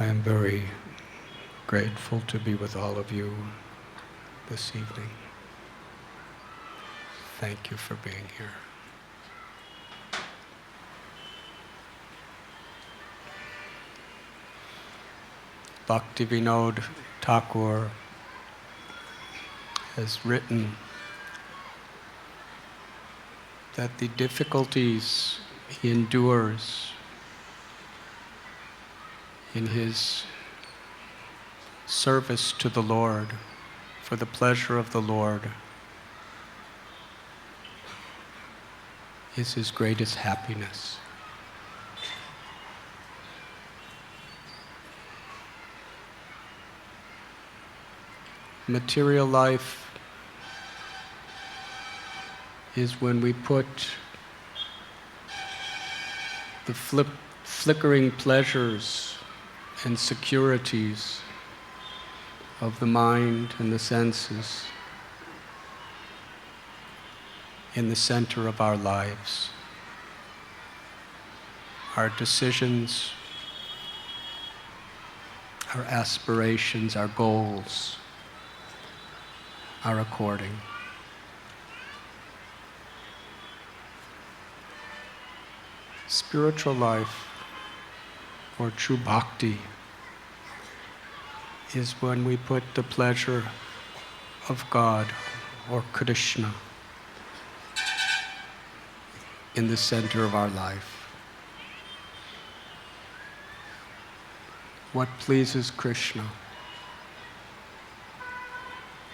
I am very grateful to be with all of you this evening. Thank you for being here. Bhaktivinoda Thakur has written that the difficulties he endures in his service to the Lord, for the pleasure of the Lord, is his greatest happiness. Material life is when we put the flickering pleasures and securities of the mind and the senses in the center of our lives. Our decisions, our aspirations, our goals are according. Spiritual life, or true bhakti, is when we put the pleasure of God or Krishna in the center of our life. What pleases Krishna?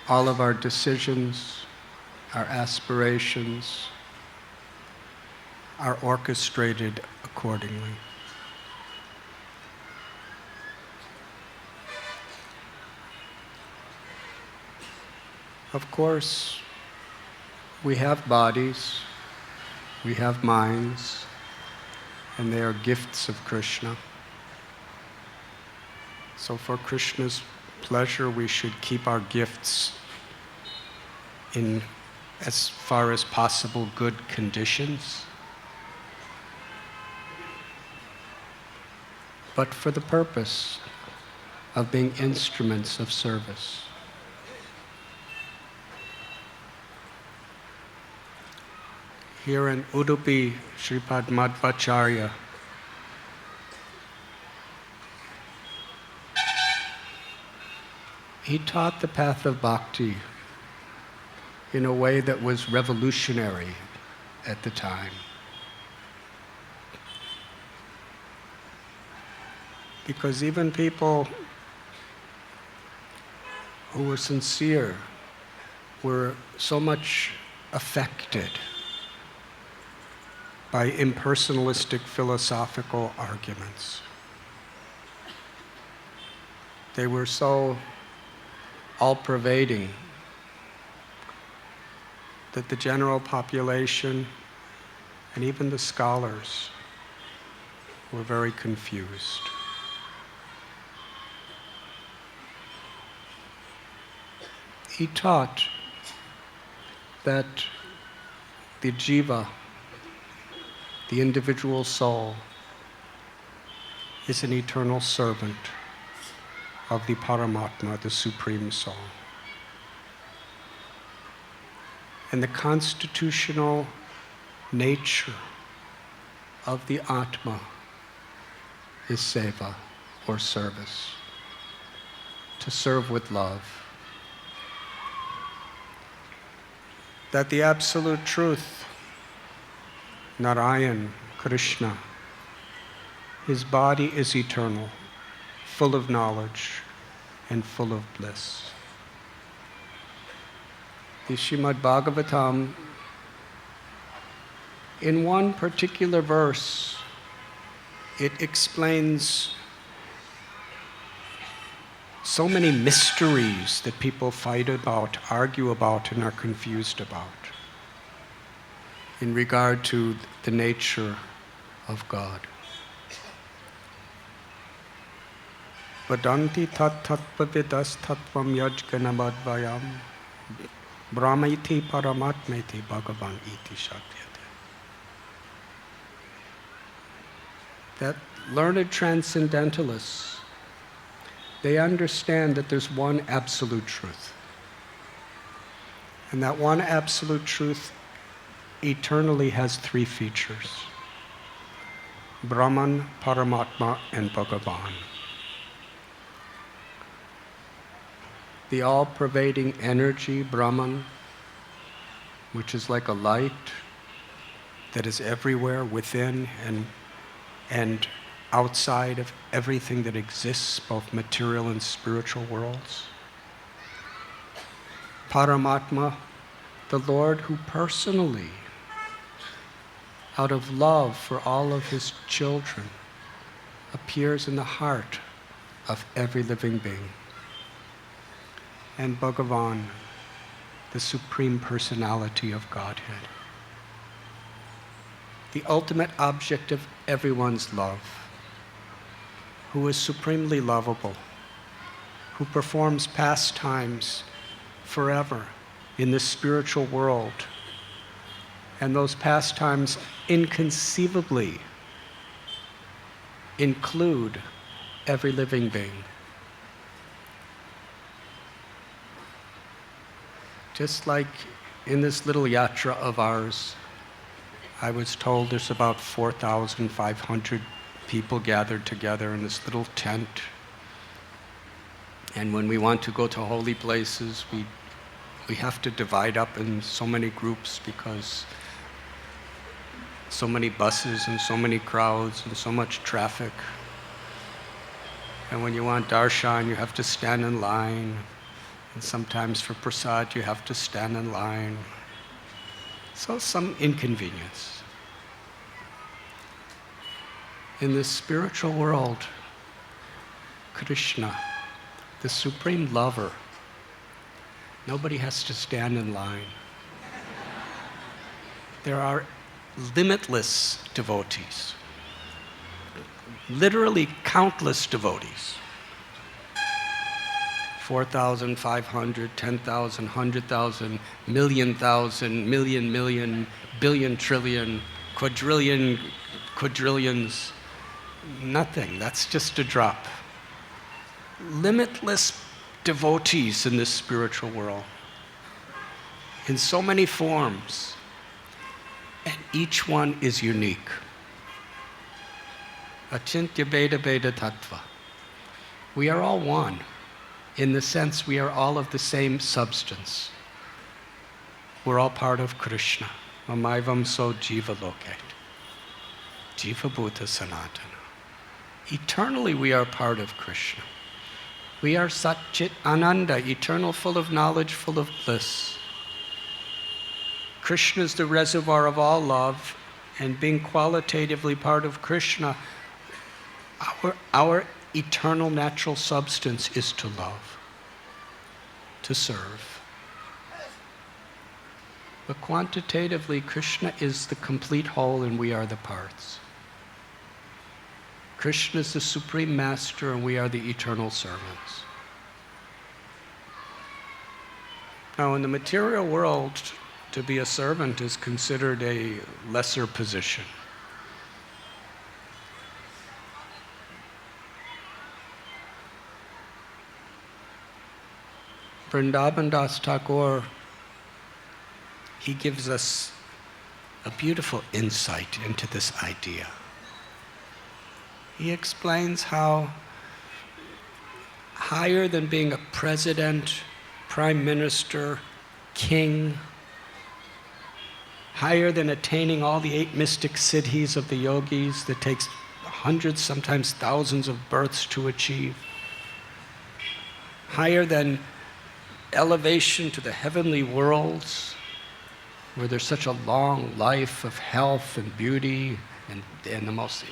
All of our decisions, our aspirations are orchestrated accordingly. Of course, we have bodies, we have minds, and they are gifts of Krishna. So for Krishna's pleasure, we should keep our gifts in, as far as possible, good conditions. But for the purpose of being instruments of service. Here in Humpi, Sripad Madhvacharya he taught the path of bhakti in a way that was revolutionary at the time. Because even people who were sincere were so much affected by impersonalistic philosophical arguments. They were so all-pervading that the general population and even the scholars were very confused. He taught that the jiva, the individual soul, is an eternal servant of the Paramatma, the Supreme Soul. And the constitutional nature of the Atma is seva, or service, to serve with love. That the absolute truth, Narayan, Krishna, his body is eternal, full of knowledge and full of bliss. The Srimad Bhagavatam, in one particular verse, it explains so many mysteries that people fight about, argue about, and are confused about in regard to the nature of God. Vadanti tat tatpavidas tattvam yajganabadvayam brahmaiti paramatmeti bhagavan iti shatyate. That learned transcendentalists they understand that there's one absolute truth. And that one absolute truth eternally has three features: Brahman, Paramatma, and Bhagavan. The all-pervading energy, Brahman, which is like a light that is everywhere within and outside of everything that exists, both material and spiritual worlds. Paramatma, the Lord who personally, out of love for all of his children, appears in the heart of every living being. And Bhagavan, the Supreme Personality of Godhead, the ultimate object of everyone's love, who is supremely lovable, who performs pastimes forever in the spiritual world. And those pastimes inconceivably include every living being. Just like in this little yatra of ours, I was told there's about 4,500 people gathered together in this little tent. And when we want to go to holy places, we have to divide up in so many groups because so many buses and so many crowds and so much traffic. And when you want darshan, you have to stand in line. And sometimes for prasad, you have to stand in line. So some inconvenience. In this spiritual world, Krishna, the supreme lover, nobody has to stand in line. There are limitless devotees, literally countless devotees. 4,500, 10,000, 100,000, million, thousand, million, billion, trillion, quadrillion, quadrillions. Nothing. That's just a drop. Limitless devotees in this spiritual world, in so many forms, and each one is unique. Achintya Beda Beda Tattva. We are all one. In the sense we are all of the same substance. We're all part of Krishna. Mamaivam so jiva loket. Jiva bhuta sanatana. Eternally we are part of Krishna. We are Sat Chit Ananda, eternal, full of knowledge, full of bliss. Krishna is the reservoir of all love, and being qualitatively part of Krishna, our eternal natural substance is to love, to serve. But quantitatively, Krishna is the complete whole and we are the parts. Krishna is the supreme master and we are the eternal servants. Now, in the material world, to be a servant is considered a lesser position. Vrindavan Das Tagore, he gives us a beautiful insight into this idea. He explains how higher than being a president, prime minister, king, higher than attaining all the 8 mystic siddhis of the yogis that takes hundreds, sometimes thousands of births to achieve, higher than elevation to the heavenly worlds, where there's such a long life of health and beauty and the most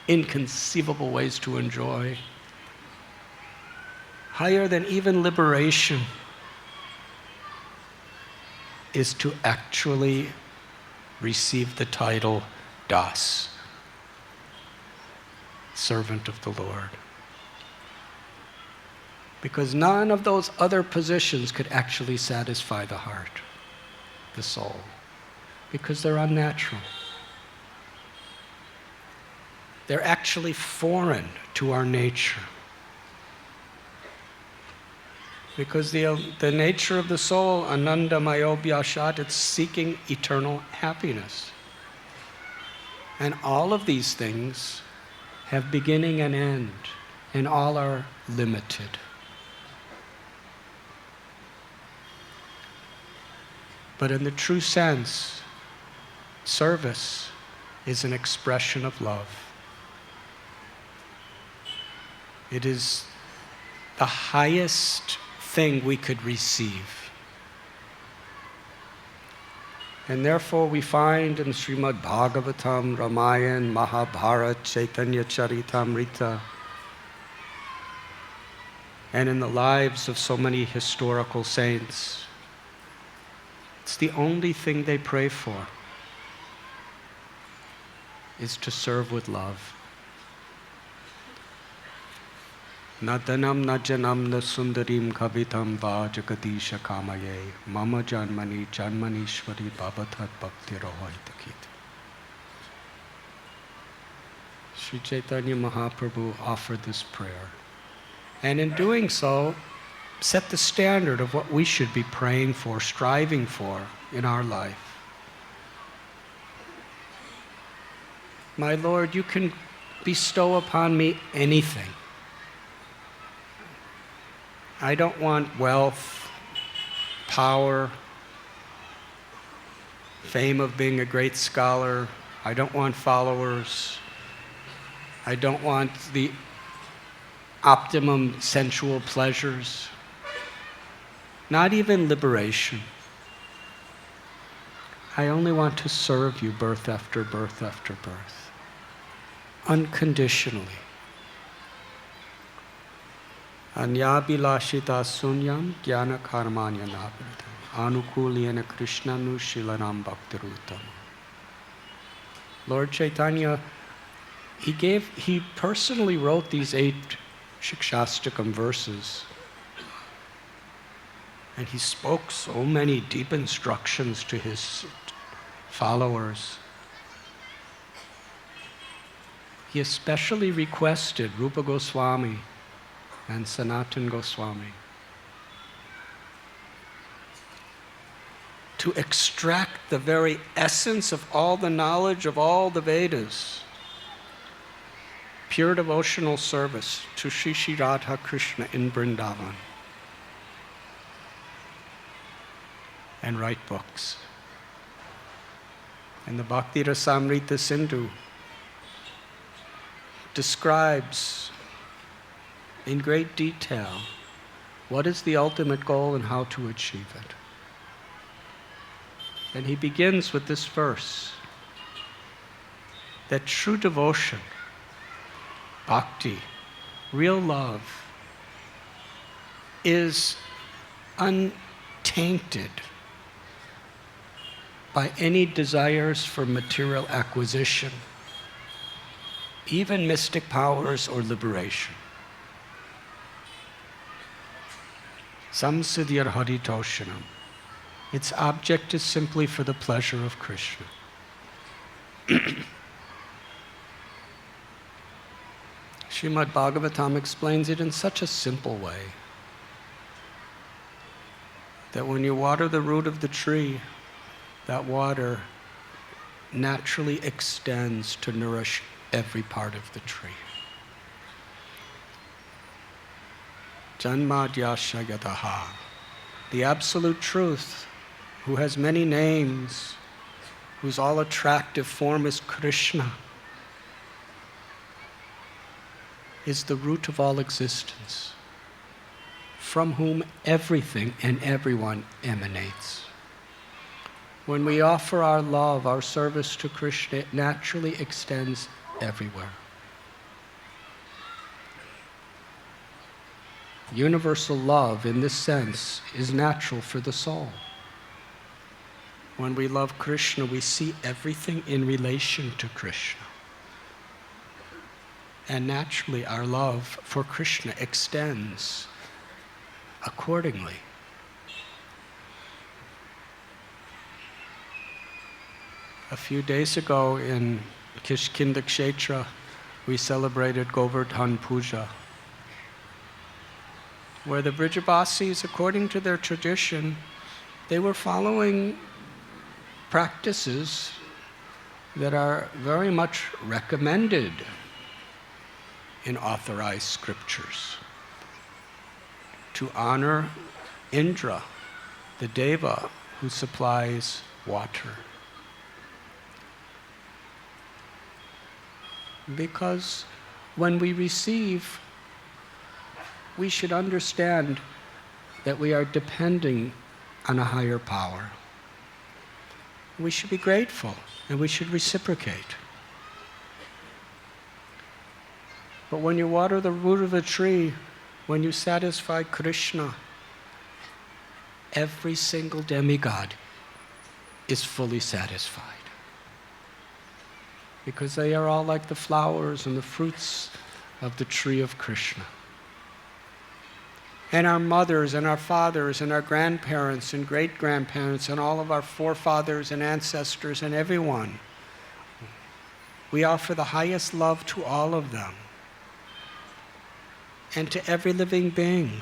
inconceivable ways to enjoy. Higher than even liberation is to actually receive the title Das, servant of the Lord. Because none of those other positions could actually satisfy the heart, the soul, because they're unnatural. They're actually foreign to our nature. Because the nature of the soul, ananda mayobhyashat, it's seeking eternal happiness. And all of these things have beginning and end, and all are limited. But in the true sense, service is an expression of love. It is the highest thing we could receive. And therefore we find in Srimad Bhagavatam, Ramayana, Mahabharata, Chaitanya Charitamrita, and in the lives of so many historical saints, it's the only thing they pray for, is to serve with love. Na dhanam na janam na sundarim kavitam va jagadisha kamaye mama janmani janmanishwari babatat bhakti rohitakit. Sri Chaitanya Mahaprabhu offered this prayer. And in doing so, set the standard of what we should be praying for, striving for in our life. My Lord, you can bestow upon me anything. I don't want wealth, power, fame of being a great scholar. I don't want followers. I don't want the optimum sensual pleasures. Not even liberation. I only want to serve you birth after birth after birth, unconditionally. Anyabhilashita sunyam jnana karmanya navritam anukulyena krishnanu shilanam bhaktirutam. Lord Chaitanya, he personally wrote these 8 Shikshastakam verses. And he spoke so many deep instructions to his followers. He especially requested Rupa Goswami and Sanatana Goswami to extract the very essence of all the knowledge of all the Vedas, pure devotional service to Sri Sri Radha Krishna in Vrindavan, and write books. And the Bhakti Rasamrita Sindhu describes in great detail what is the ultimate goal and how to achieve it. And he begins with this verse, that true devotion, bhakti, real love, is untainted by any desires for material acquisition, even mystic powers or liberation. Samsiddhyar haritoshanam. Its object is simply for the pleasure of Krishna. Srimad Bhagavatam explains it in such a simple way that when you water the root of the tree, that water naturally extends to nourish every part of the tree. Janmadhyasya yataha. The absolute truth, who has many names, whose all attractive form is Krishna, is the root of all existence, from whom everything and everyone emanates. When we offer our love, our service to Krishna, it naturally extends everywhere. Universal love, in this sense, is natural for the soul. When we love Krishna, we see everything in relation to Krishna. And naturally, our love for Krishna extends accordingly. A few days ago in Kishkinda Kshetra, we celebrated Govardhan Puja. where the Brijabasis, according to their tradition, they were following practices that are very much recommended in authorized scriptures to honor Indra, the deva who supplies water. Because when we receive, we should understand that we are depending on a higher power. We should be grateful and we should reciprocate. But when you water the root of a tree, when you satisfy Krishna, every single demigod is fully satisfied. Because they are all like the flowers and the fruits of the tree of Krishna. And our mothers and our fathers and our grandparents and great-grandparents and all of our forefathers and ancestors and everyone, we offer the highest love to all of them and to every living being.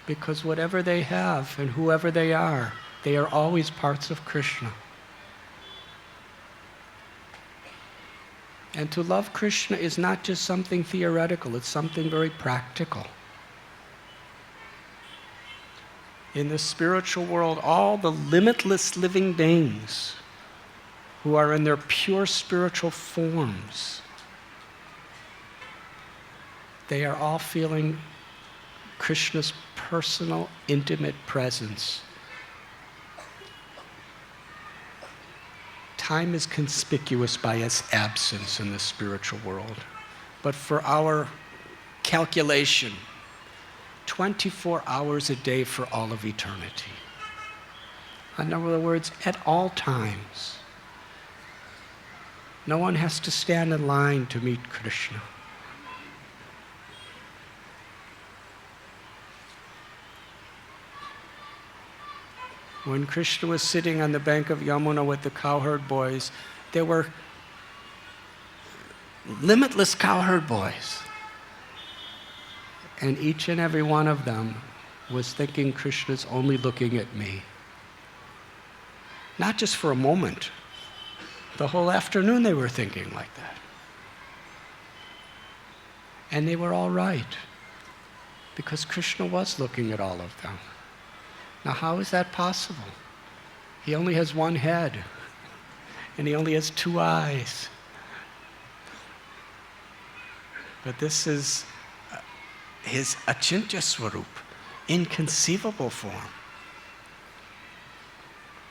Because whatever they have and whoever they are always parts of Krishna. And to love Krishna is not just something theoretical, it's something very practical. In the spiritual world, all the limitless living beings who are in their pure spiritual forms, they are all feeling Krishna's personal, intimate presence. Time is conspicuous by its absence in the spiritual world. But for our calculation, 24 hours a day for all of eternity. In other words, at all times. No one has to stand in line to meet Krishna. When Krishna was sitting on the bank of Yamuna with the cowherd boys, there were limitless cowherd boys. And each and every one of them was thinking, Krishna's only looking at me. Not just for a moment. The whole afternoon they were thinking like that. And they were all right, because Krishna was looking at all of them. Now, how is that possible? He only has one head, and he only has two eyes. But this is his achintya swarup, inconceivable form.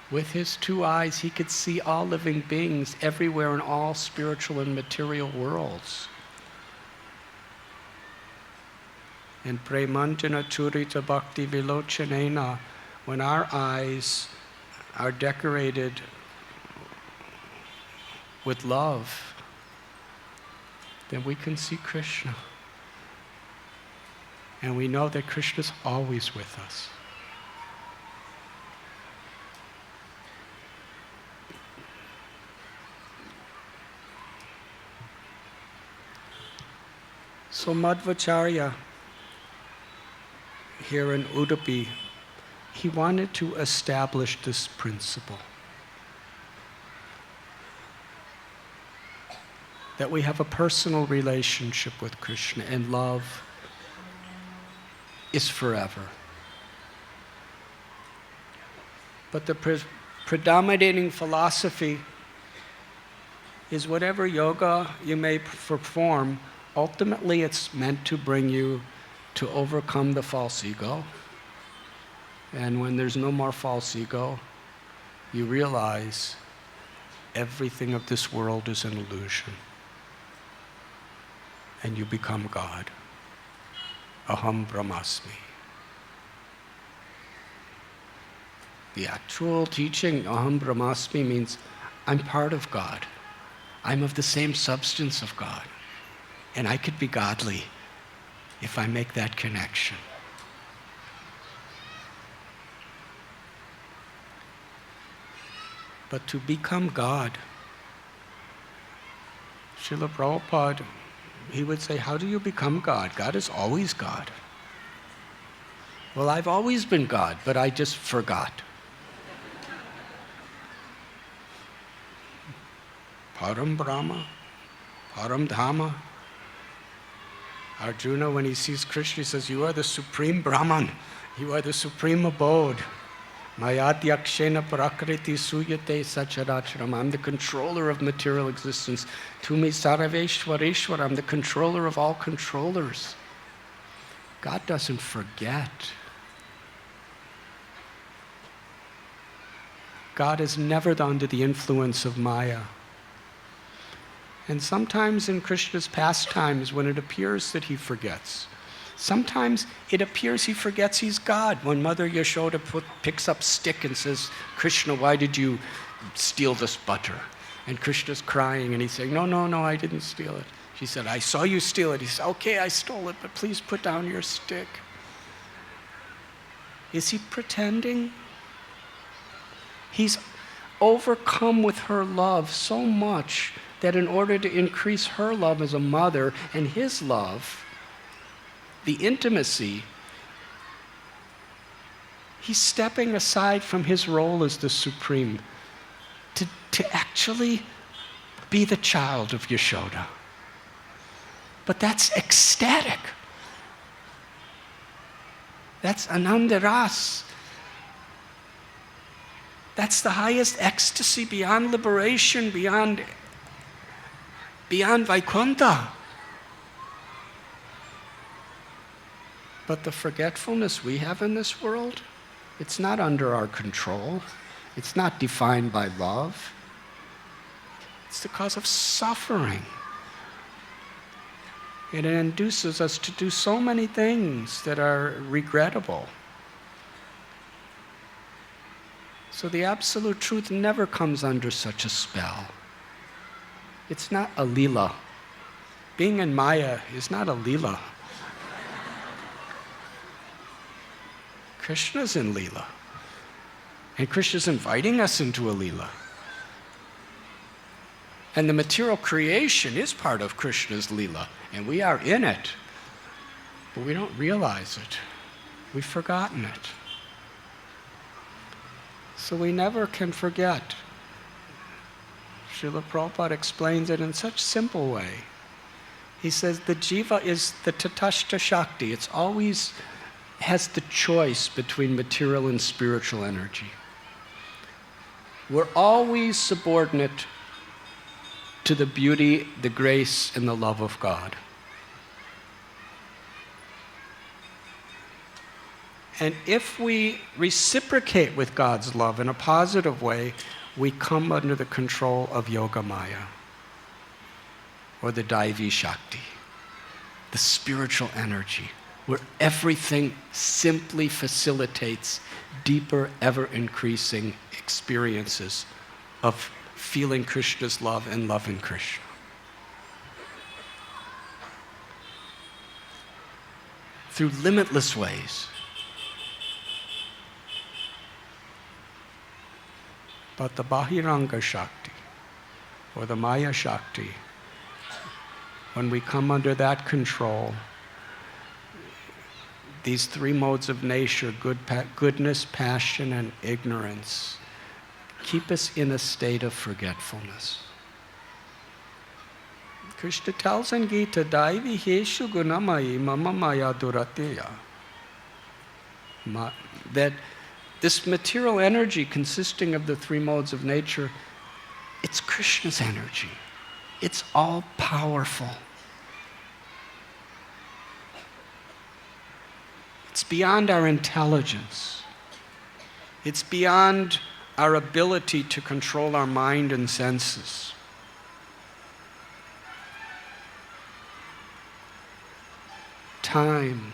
With his two eyes, he could see all living beings everywhere in all spiritual and material worlds. And premanjana churita bhakti vilochanena, when our eyes are decorated with love, then we can see Krishna. And we know that Krishna's always with us. So Madhvacharya, here in Udupi, he wanted to establish this principle. That we have a personal relationship with Krishna, and love is forever. But the predominating philosophy is whatever yoga you may perform, ultimately it's meant to bring you to overcome the false ego. And when there's no more false ego, you realize everything of this world is an illusion. And you become God. Aham Brahmasmi. The actual teaching, Aham Brahmasmi, means I'm part of God. I'm of the same substance of God. And I could be godly if I make that connection. But to become God, Srila Prabhupada he would say, how do you become God? God is always God. Well, I've always been God, but I just forgot. Param Brahma, Param Dhamma. Arjuna, when he sees Krishna, he says, you are the supreme Brahman. You are the supreme abode. Mayadhyakshena prakriti suyate sacharacharam. I'm the controller of material existence. Tumi saraveshwareshwar. I'm the controller of all controllers. God doesn't forget. God is never under the influence of Maya. And sometimes in Krishna's pastimes, when it appears that he forgets, sometimes it appears he forgets he's God. When Mother Yashoda picks up stick and says, Krishna, why did you steal this butter? And Krishna's crying and he's saying, no, I didn't steal it. She said, I saw you steal it. He said, okay, I stole it, but please put down your stick. Is he pretending? He's overcome with her love so much that in order to increase her love as a mother and his love, the intimacy, he's stepping aside from his role as the supreme to actually be the child of Yashoda. But that's ecstatic. That's anandaras. That's the highest ecstasy, beyond liberation, beyond Vaikuntha. But the forgetfulness we have in this world, it's not under our control. It's not defined by love. It's the cause of suffering. It induces us to do so many things that are regrettable. So the absolute truth never comes under such a spell. It's not a lila. Being in Maya is not a lila. Krishna's in lila. And Krishna's inviting us into a lila. And the material creation is part of Krishna's lila, and we are in it. But we don't realize it. We've forgotten it. So we never can forget. Srila Prabhupada explains it in such a simple way. He says the jiva is the tatashta shakti. It's always has the choice between material and spiritual energy. We're always subordinate to the beauty, the grace, and the love of God. And if we reciprocate with God's love in a positive way, we come under the control of Yoga Maya, or the Daivi Shakti, the spiritual energy, where everything simply facilitates deeper, ever-increasing experiences of feeling Krishna's love and loving Krishna. Through limitless ways. But the Bahiranga Shakti, or the Maya Shakti, when we come under that control, these three modes of nature, goodness, passion, and ignorance, keep us in a state of forgetfulness. Krishna tells in Gita, Daivi heshu gunamayi mama maya durateya. That this material energy consisting of the three modes of nature, it's Krishna's energy. It's all powerful. It's beyond our intelligence. It's beyond our ability to control our mind and senses. Time,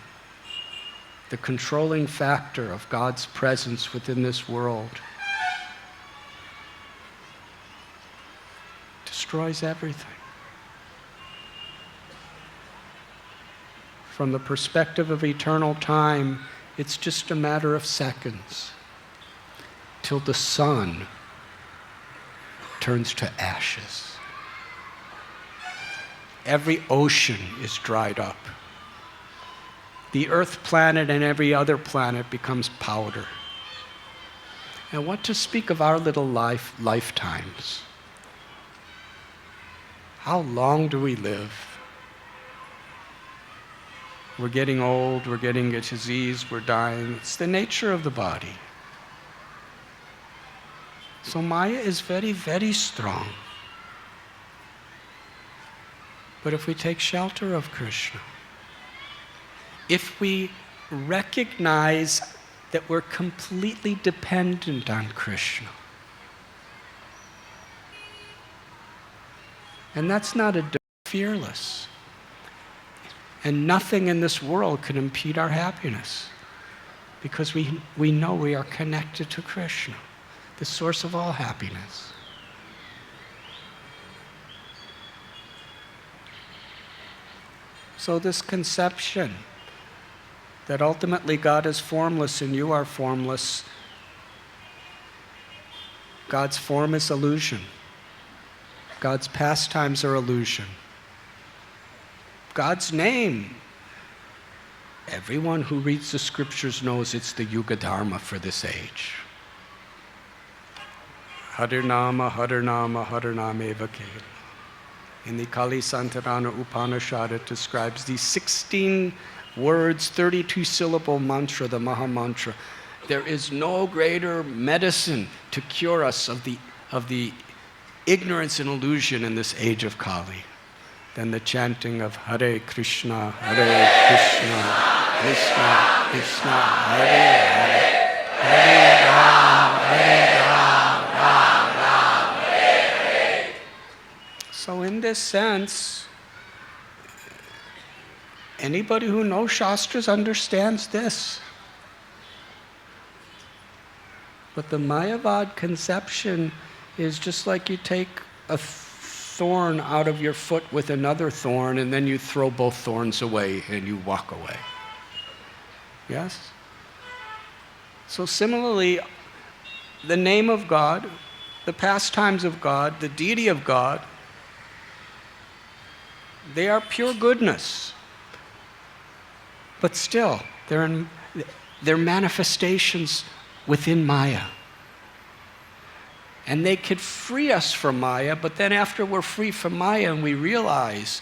the controlling factor of God's presence within this world, destroys everything. From the perspective of eternal time, it's just a matter of seconds till the sun turns to ashes. every ocean is dried up. The Earth planet and every other planet becomes powder. And what to speak of our little lifetimes? How long do we live? We're getting old, we're getting a disease, we're dying. It's the nature of the body. So Maya is very, very strong. But if we take shelter of Krishna, if we recognize that we're completely dependent on Krishna, and that's not a fearless, and nothing in this world can impede our happiness, because we know we are connected to Krishna, the source of all happiness. So this conception that ultimately God is formless and you are formless, God's form is illusion. God's pastimes are illusion. God's name, everyone who reads the scriptures knows it's the Yuga Dharma for this age. Harinama, Harinama, Harinameva Kela. In the Kali Santarana Upanishad, it describes these 16 words, 32-syllable mantra, the Maha Mantra. There is no greater medicine to cure us of the ignorance and illusion in this age of Kali than the chanting of Hare Krishna, Hare Krishna, Krishna Krishna, Hare Hare, Hare Ram, Ram, Ram, Hare Hare. So in this sense, anybody who knows Shastras understands this. But the Mayavad conception is just like you take a thorn out of your foot with another thorn and then you throw both thorns away and you walk away. Yes? So similarly, the name of God, the pastimes of God, the deity of God, they are pure goodness. But still, they're manifestations within Maya. And they could free us from Maya, but then after we're free from Maya and we realize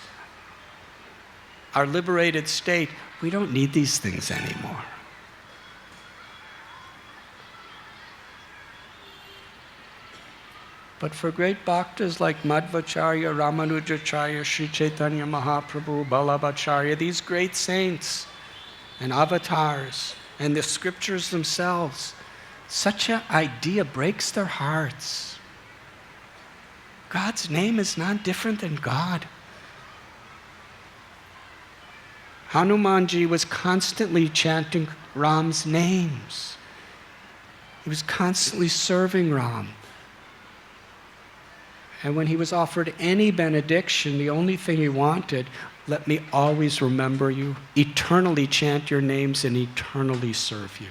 our liberated state, we don't need these things anymore. But for great bhaktas like Madhvacharya, Ramanujacharya, Sri Chaitanya Mahaprabhu, Ballabhacharya, these great saints and avatars and the scriptures themselves, such an idea breaks their hearts. God's name is not different than God. Hanumanji was constantly chanting Ram's names. He was constantly serving Ram. And when he was offered any benediction, the only thing he wanted, let me always remember you, eternally chant your names and eternally serve you.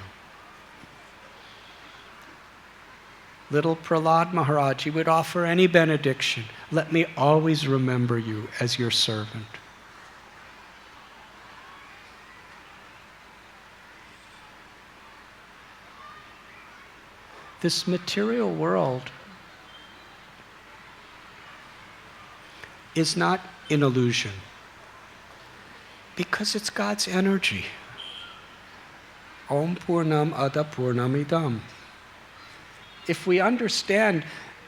Little Prahlad Maharaj, he would offer any benediction. Let me always remember you as your servant. This material world is not an illusion because it's God's energy. Om Purnam Ada Purnamidam. If we understand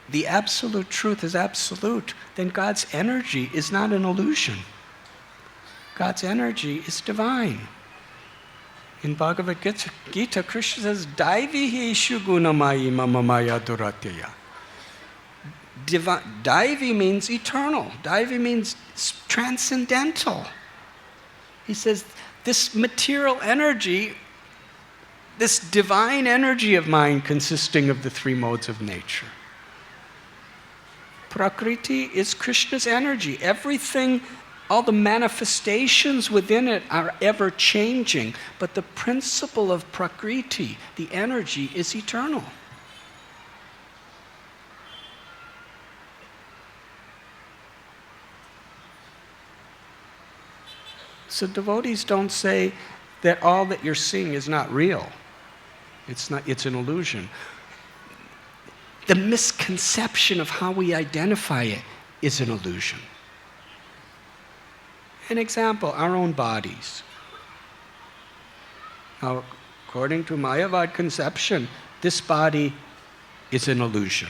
the absolute truth is absolute, then God's energy is not an illusion. God's energy is divine. In Bhagavad Gita, Krishna says, Daivihi Shugunamayi Mamamaya Duratya. Daivi means eternal. Daivi means transcendental. He says, this material energy, this divine energy of mine consisting of the three modes of nature. Prakriti is Krishna's energy. Everything, all the manifestations within it are ever changing, but the principle of Prakriti, the energy, is eternal. So devotees don't say that all that you're seeing is not real. It's an illusion. The misconception of how we identify it is an illusion. An example, our own bodies. Now, according to Mayavad conception, this body is an illusion.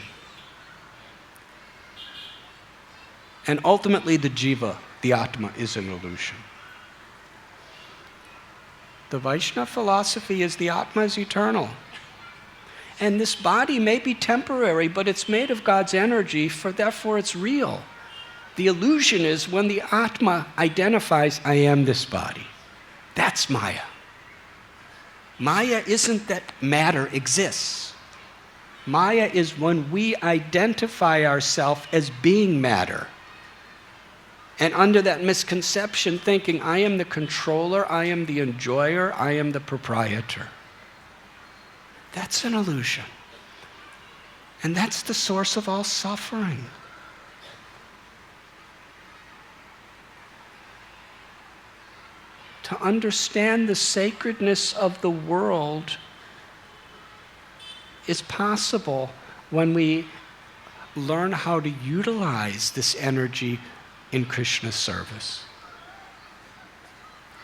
And ultimately the jiva, the atma, is an illusion. The Vaishnava philosophy is the atma is eternal. And this body may be temporary, but it's made of God's energy, therefore it's real. The illusion is when the atma identifies, I am this body. That's Maya. Maya isn't that matter exists. Maya is when we identify ourselves as being matter. And under that misconception, thinking, I am the controller, I am the enjoyer, I am the proprietor. That's an illusion. And that's the source of all suffering. To understand the sacredness of the world is possible when we learn how to utilize this energy in Krishna's service.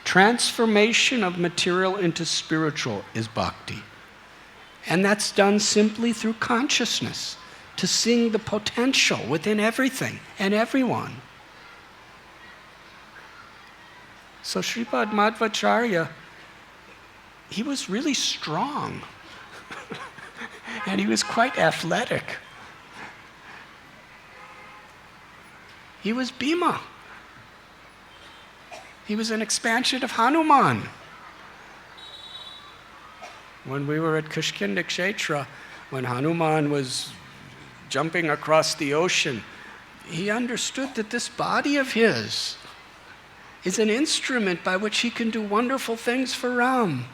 Transformation of material into spiritual is bhakti. And that's done simply through consciousness, to seeing the potential within everything and everyone. So Sripad Madhvacharya, he was really strong. And he was quite athletic. He was Bhima. He was an expansion of Hanuman. When we were at Kishkinda Kshetra, when Hanuman was jumping across the ocean, he understood that this body of his is an instrument by which he can do wonderful things for Ram.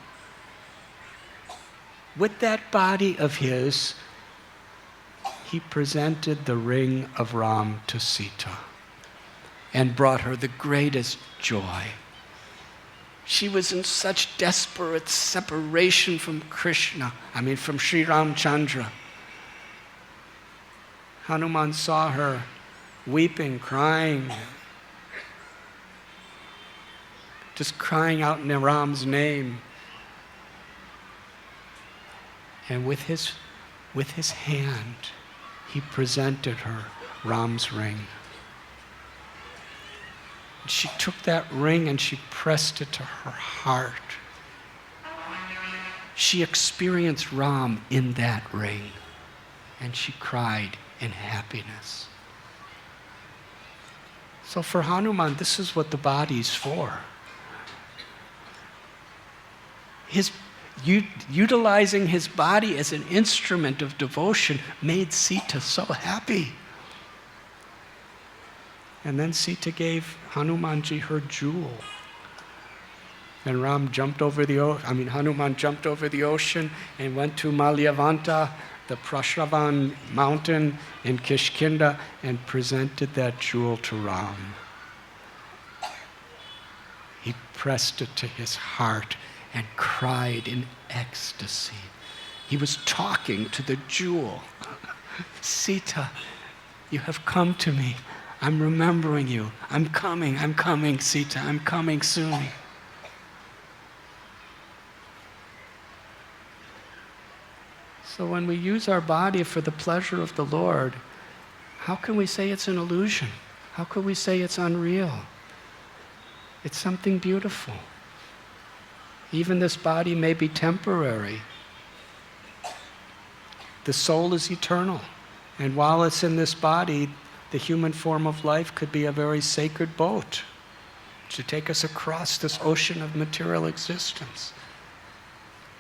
With that body of his, he presented the ring of Ram to Sita and brought her the greatest joy. She was in such desperate separation from from Sri Ramchandra. Hanuman saw her weeping, crying, just crying out in Ram's name. And with his hand, he presented her Ram's ring. She took that ring and she pressed it to her heart. She experienced Ram in that ring, and she cried in happiness. So for Hanuman, this is what the body's for. Utilizing his body as an instrument of devotion made Sita so happy. And then Sita gave Hanumanji her jewel. And Hanuman jumped over the ocean and went to Malyavanta, the Prashravan mountain in Kishkinda, and presented that jewel to Ram. He pressed it to his heart and cried in ecstasy. He was talking to the jewel. Sita, you have come to me. I'm remembering you. I'm coming, Sita. I'm coming soon. So when we use our body for the pleasure of the Lord, how can we say it's an illusion? How can we say it's unreal? It's something beautiful. Even this body may be temporary. The soul is eternal. And while it's in this body, the human form of life could be a very sacred boat to take us across this ocean of material existence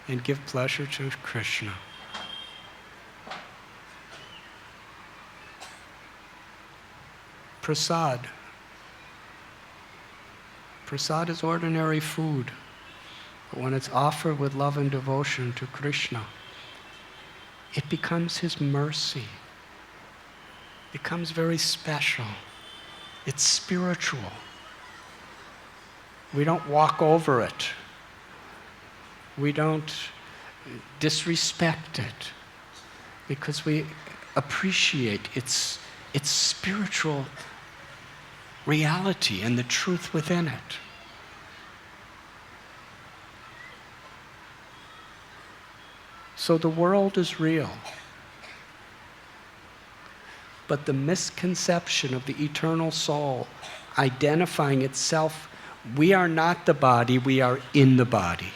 and give pleasure to Krishna. Prasad. Prasad is ordinary food, but when it's offered with love and devotion to Krishna, it becomes his mercy. It becomes very special. It's spiritual. We don't walk over it. We don't disrespect it, because we appreciate its spiritual reality and the truth within it. So the world is real. But the misconception of the eternal soul identifying itself, we are not the body, we are in the body.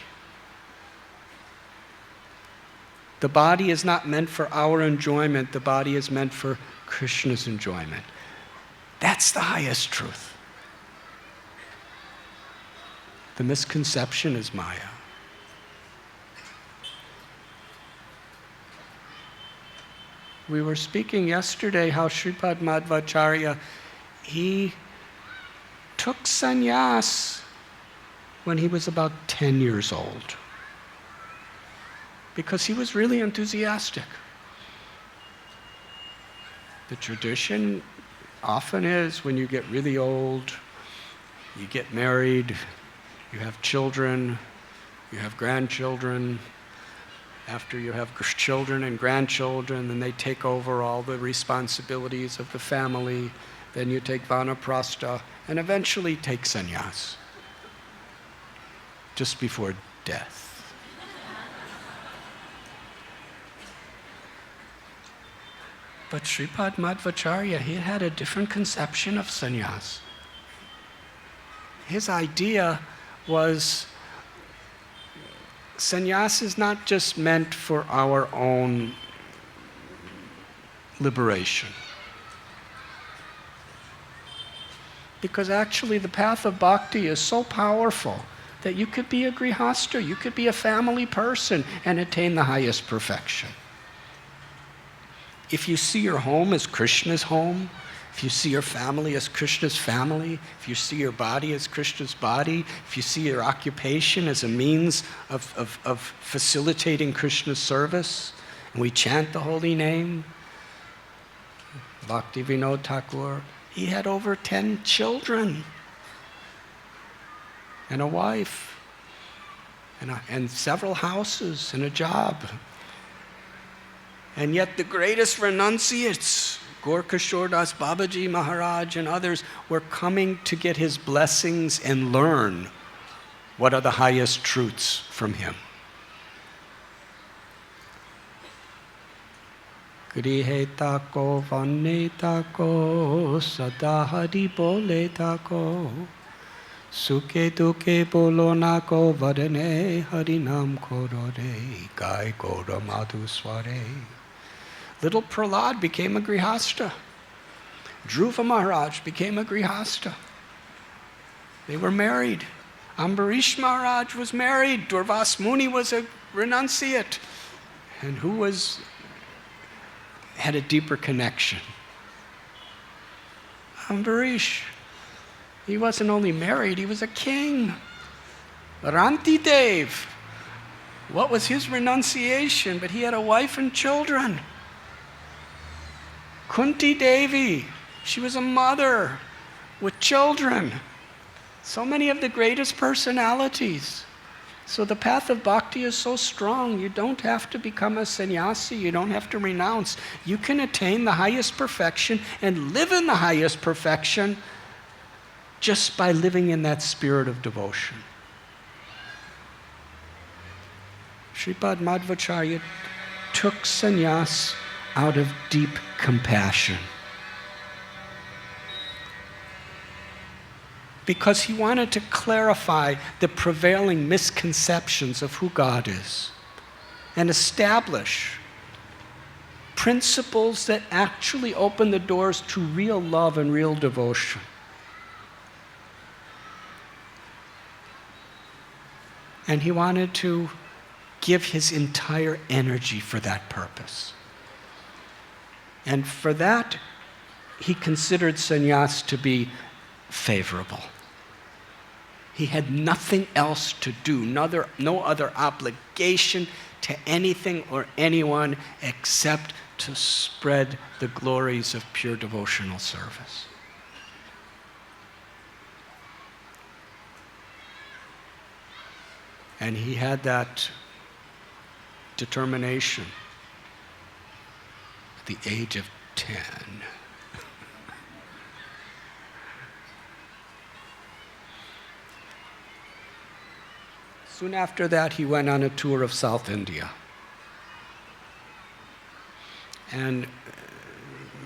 The body is not meant for our enjoyment, the body is meant for Krishna's enjoyment. That's the highest truth. The misconception is Maya. We were speaking yesterday how Sripad Madhvacharya, he took sannyas when he was about 10 years old, because he was really enthusiastic. The tradition often is, when you get really old, you get married, you have children, you have grandchildren. After you have children and grandchildren, then they take over all the responsibilities of the family. Then you take vanaprastha, and eventually take sannyas, just before death. But Sripad Madhvacharya, he had a different conception of sannyas. His idea was, sannyas is not just meant for our own liberation. Because actually the path of bhakti is so powerful that you could be a grihastha, you could be a family person and attain the highest perfection. If you see your home as Krishna's home, if you see your family as Krishna's family, if you see your body as Krishna's body, if you see your occupation as a means of facilitating Krishna's service, and we chant the holy name, Bhakti Vinod Thakur, he had over 10 children and a wife and several houses and a job. And yet the greatest renunciates, Gorkashore Das Babaji Maharaj and others, were coming to get his blessings and learn what are the highest truths from him. Grihe tako vanne tako sadahari bole tako sukhe dukhe bolo nako varane harinam korore gai gora madhusware. Little Prahlad became a grihastha. Dhruva Maharaj became a grihastha. They were married. Ambarish Maharaj was married. Durvas Muni was a renunciate. And who had a deeper connection? Ambarish. He wasn't only married, he was a king. Ranti Dev. What was his renunciation? But he had a wife and children. Kunti Devi, she was a mother with children. So many of the greatest personalities. So the path of bhakti is so strong. You don't have to become a sannyasi. You don't have to renounce. You can attain the highest perfection and live in the highest perfection just by living in that spirit of devotion. Sripad Madhvacharya took sannyas out of deep compassion, because he wanted to clarify the prevailing misconceptions of who God is and establish principles that actually open the doors to real love and real devotion. And he wanted to give his entire energy for that purpose. And for that, he considered sannyas to be favorable. He had nothing else to do, no other obligation to anything or anyone except to spread the glories of pure devotional service. And he had that determination at the age of 10. Soon after that, he went on a tour of South India. And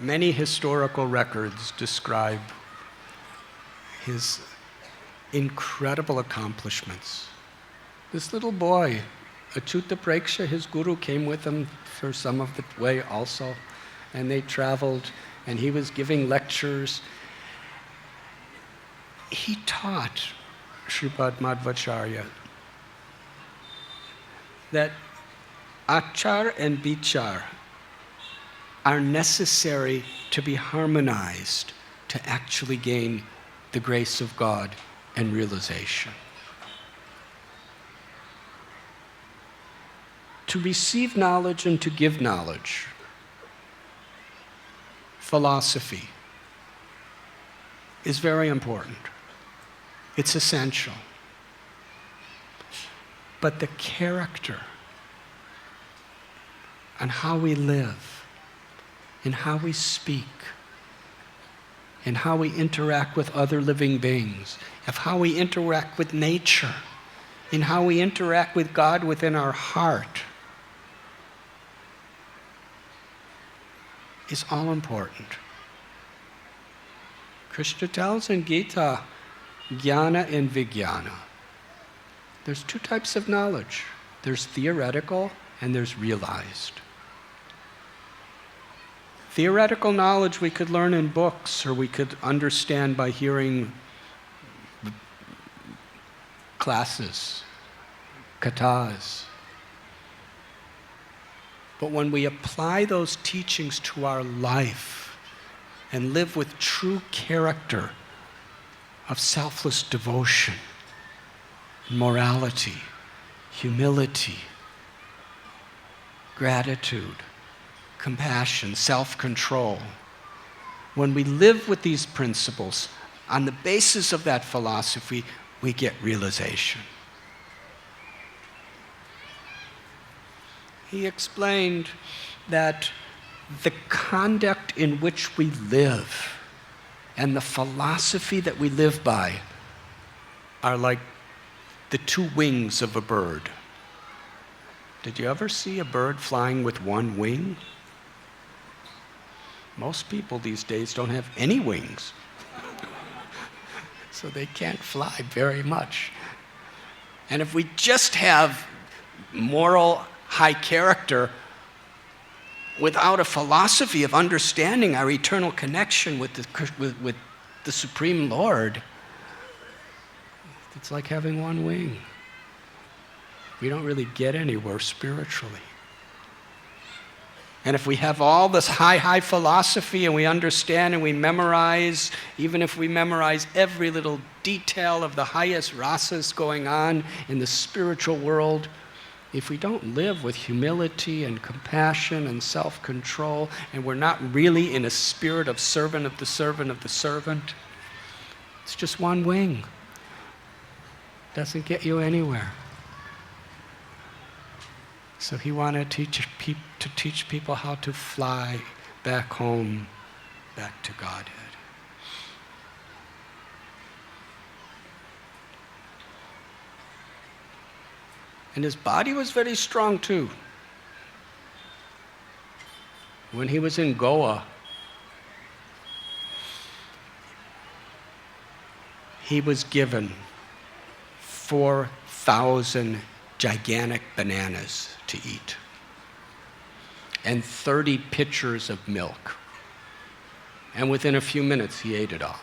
many historical records describe his incredible accomplishments. This little boy, Achyuta Preksha, his guru, came with him for some of the way also, and they traveled, and he was giving lectures. He taught Sripad Madhvacharya that achar and vichar are necessary to be harmonized to actually gain the grace of God and realization. To receive knowledge and to give knowledge, philosophy is very important. It's essential. But the character and how we live, and how we speak, and how we interact with other living beings, of how we interact with nature, in how we interact with God within our heart, is all important. Krishna tells in Gita, jnana and vijnana. There's two types of knowledge. There's theoretical and there's realized. Theoretical knowledge we could learn in books, or we could understand by hearing classes, kathas. But when we apply those teachings to our life and live with true character of selfless devotion, morality, humility, gratitude, compassion, self-control. When we live with these principles, on the basis of that philosophy, we get realization. He explained that the conduct in which we live and the philosophy that we live by are like the two wings of a bird. Did you ever see a bird flying with one wing? Most people these days don't have any wings. So they can't fly very much. And if we just have moral high character without a philosophy of understanding our eternal connection with the Supreme Lord, it's like having one wing. We don't really get anywhere spiritually. And if we have all this high philosophy and we understand and we memorize, even if we memorize every little detail of the highest rasas going on in the spiritual world, if we don't live with humility and compassion and self-control, and we're not really in a spirit of servant of the servant of the servant, it's just one wing. Doesn't get you anywhere. So he wanted to teach people how to fly back home, back to Godhead. And his body was very strong too. When he was in Goa, he was given 4,000 gigantic bananas to eat and 30 pitchers of milk. And within a few minutes, he ate it all.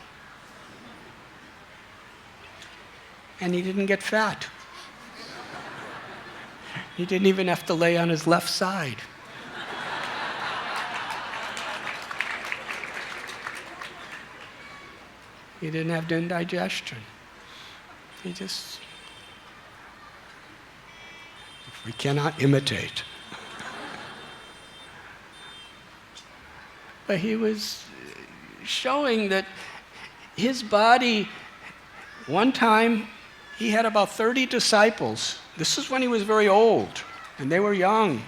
And he didn't get fat. He didn't even have to lay on his left side. He didn't have indigestion. We cannot imitate. But he was showing that his body, one time he had about 30 disciples This is when he was very old, and they were young.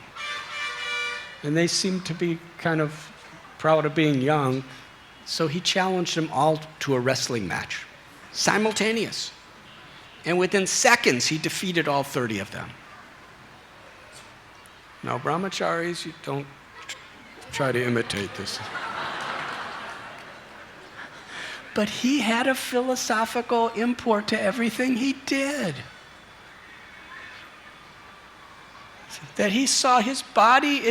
And they seemed to be kind of proud of being young. So he challenged them all to a wrestling match, simultaneous. And within seconds, he defeated all 30 of them. Now, brahmacharis, you don't try to imitate this. But he had a philosophical import to everything he did. That he saw his body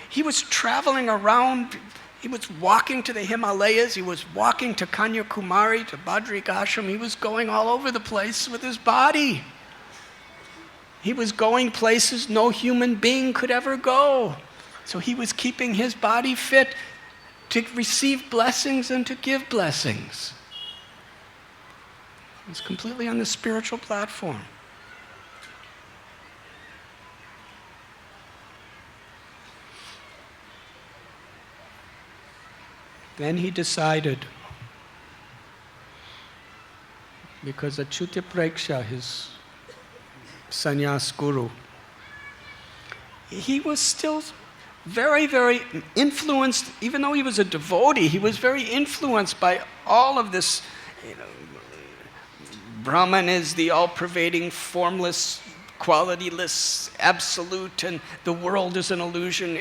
he was traveling around, he was walking to the Himalayas, he was walking to Kanyakumari, to Badrikashram, he was going all over the place with his body. He was going places no human being could ever go. So he was keeping his body fit to receive blessings and to give blessings. He was completely on the spiritual platform. Then he decided, because Achyuta Preksha, his sannyas guru, he was still very, very influenced, even though he was a devotee, he was very influenced by all of this. Brahman is the all-pervading, formless, qualityless, absolute, and the world is an illusion.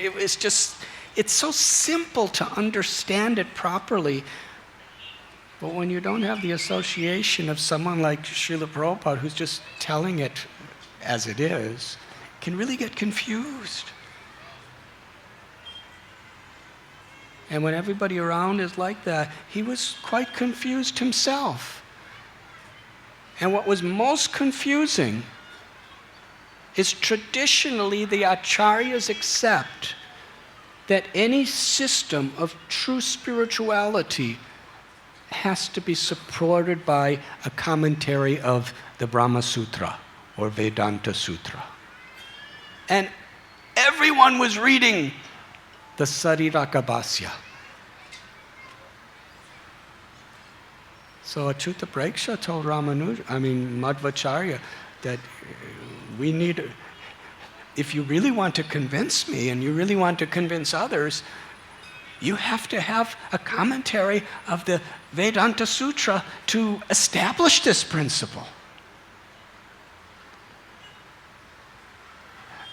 It's so simple to understand it properly. But when you don't have the association of someone like Srila Prabhupada who's just telling it as it is, it can really get confused. And when everybody around is like that, he was quite confused himself. And what was most confusing is traditionally the acharyas accept that any system of true spirituality has to be supported by a commentary of the Brahma Sutra or Vedanta Sutra. And everyone was reading the Sariraka-bhasya. So Achyuta Preksha told Madhvacharya that we need, if you really want to convince me and you really want to convince others, you have to have a commentary of the Vedanta Sutra to establish this principle.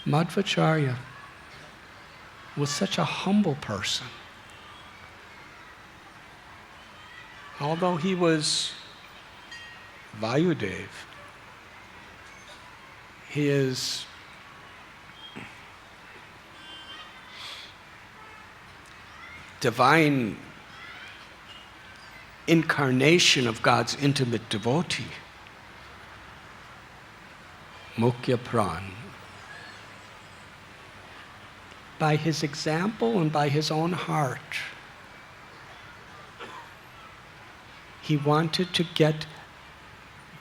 Madhvacharya was such a humble person. Although he was Vayudev, he is divine incarnation of God's intimate devotee, Mukhya Pran. By his example and by his own heart, he wanted to get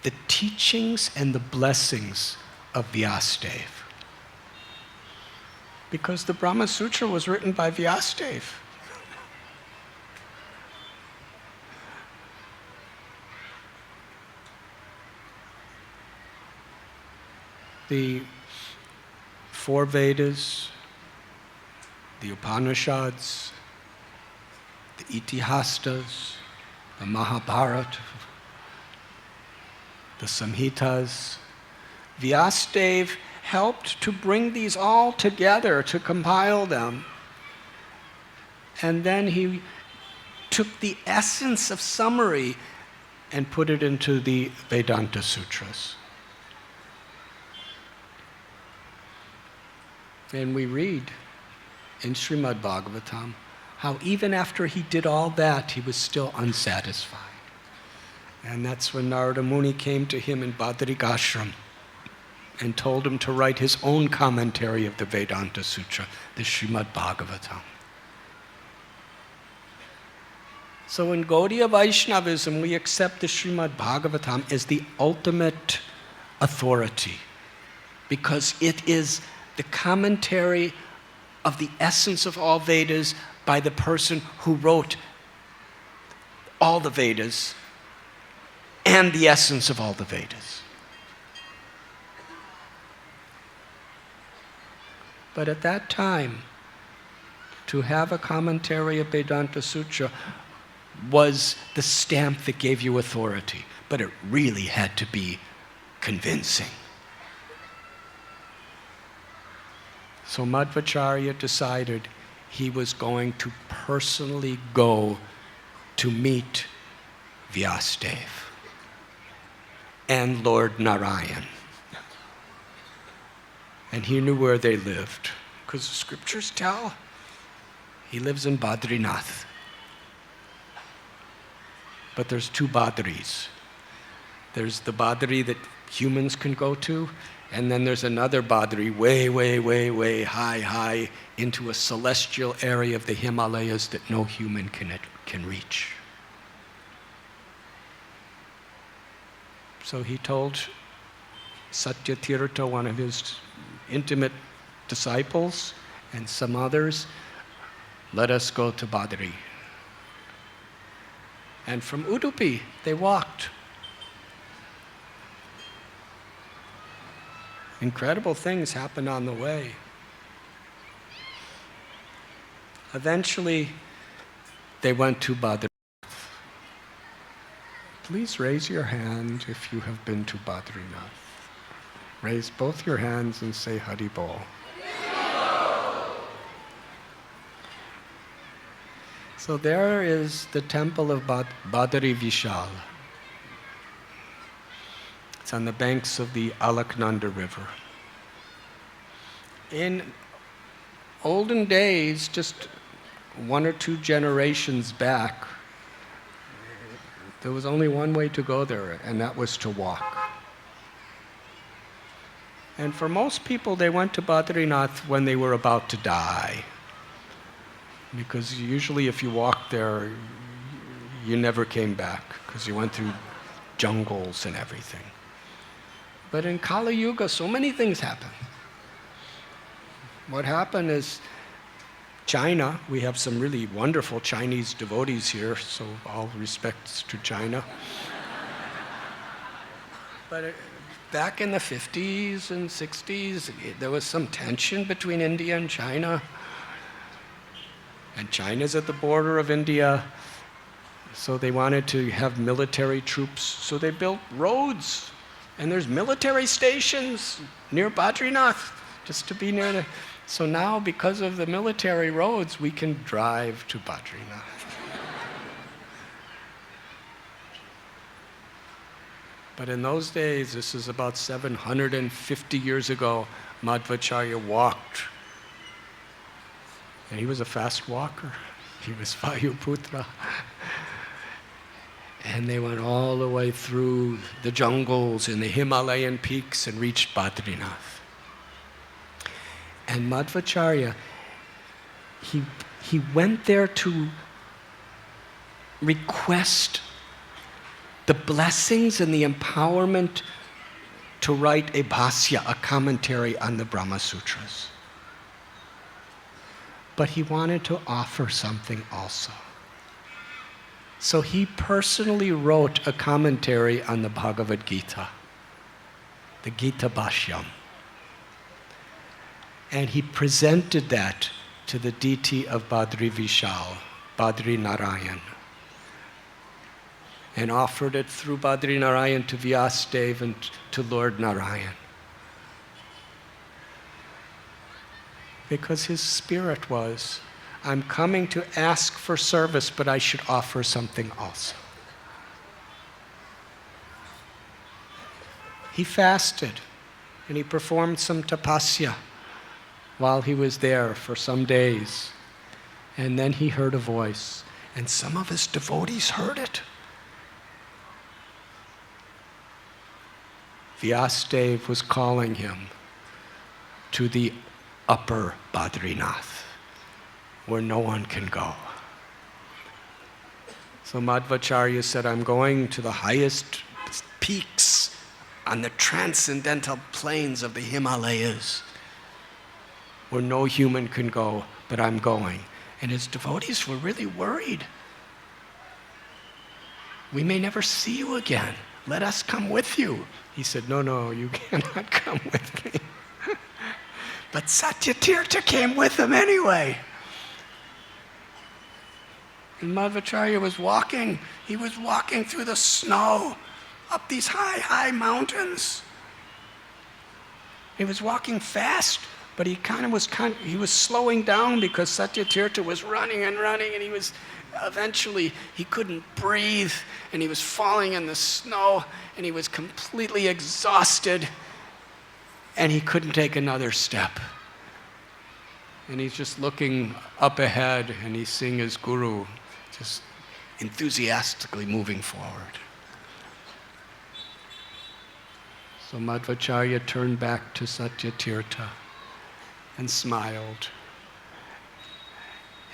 the teachings and the blessings of Vyasadeva. Because the Brahma Sutra was written by Vyasadeva. The four Vedas, the Upanishads, the Itihastas, the Mahabharata, the Samhitas. Vyasadeva helped to bring these all together, to compile them. And then he took the essence of summary and put it into the Vedanta Sutras. And we read in Srimad Bhagavatam how even after he did all that, he was still unsatisfied. And that's when Narada Muni came to him in Badrikashram and told him to write his own commentary of the Vedanta Sutra, the Srimad Bhagavatam. So in Gaudiya Vaishnavism, we accept the Srimad Bhagavatam as the ultimate authority because it is the commentary of the essence of all Vedas by the person who wrote all the Vedas and the essence of all the Vedas. But at that time, to have a commentary of Vedanta Sutra was the stamp that gave you authority, but it really had to be convincing. So Madhvacharya decided he was going to personally go to meet Vyasadeva and Lord Narayan. And he knew where they lived, because the scriptures tell he lives in Badrinath. But there's two Badris. There's the Badri that humans can go to, and then there's another Badri way high into a celestial area of the Himalayas that no human can reach. So he told Satyatirtha, one of his intimate disciples, and some others, let us go to Badri. And from Udupi, they walked. Incredible things happened on the way. Eventually, they went to Badrinath. Please raise your hand if you have been to Badrinath. Raise both your hands and say Hari Bol. So there is the temple of Badri Vishal. It's on the banks of the Alaknanda River. In olden days, just 1 or 2 generations back, there was only one way to go there, and that was to walk. And for most people, they went to Badrinath when they were about to die. Because usually if you walked there, you never came back, because you went through jungles and everything. But in Kali Yuga, so many things happen. What happened is China, we have some really wonderful Chinese devotees here, so all respects to China. But back in the 50s and 60s, there was some tension between India and China. And China's at the border of India, so they wanted to have military troops. So they built roads, and there's military stations near Badrinath, just to be near the... So now, because of the military roads, we can drive to Badrinath. But in those days, this is about 750 years ago, Madhvacharya walked. And he was a fast walker. He was Vayuputra. And they went all the way through the jungles and the Himalayan peaks and reached Badrinath. And Madhvacharya, he went there to request the blessings and the empowerment to write a bhasya, a commentary on the Brahma Sutras. But he wanted to offer something also. So he personally wrote a commentary on the Bhagavad Gita, the Gita Bhashyam. And he presented that to the deity of Badri Vishal, Badri Narayan, and offered it through Badri Narayan to Vyasadeva and to Lord Narayan. Because his spirit was, I'm coming to ask for service, but I should offer something also. He fasted, and he performed some tapasya while he was there for some days. And then he heard a voice, and some of his devotees heard it. Vyasadeva was calling him to the upper Badrinath, where no one can go. So Madhvacharya said, I'm going to the highest peaks on the transcendental plains of the Himalayas, where no human can go, but I'm going. And his devotees were really worried. We may never see you again. Let us come with you. He said, no, you cannot come with me. But Satyatirtha came with him anyway. And Madhvacharya was walking. He was walking through the snow up these high mountains. He was walking fast, but he was slowing down because Satyatirtha was running, and he was eventually, he couldn't breathe, and he was falling in the snow, and he was completely exhausted, and he couldn't take another step. And he's just looking up ahead, and he's seeing his guru just enthusiastically moving forward. So Madhvacharya turned back to Satyatirtha and smiled.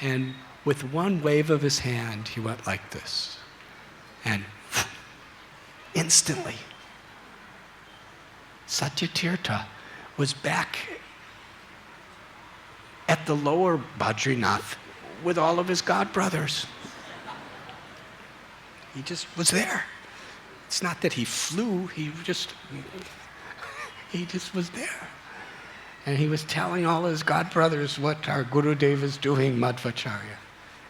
And with one wave of his hand, he went like this. And instantly, Satyatirtha was back at the lower Badrinath with all of his godbrothers. He just was there. It's not that he flew, he just was there. And he was telling all his godbrothers what our Gurudev is doing, Madhvacharya.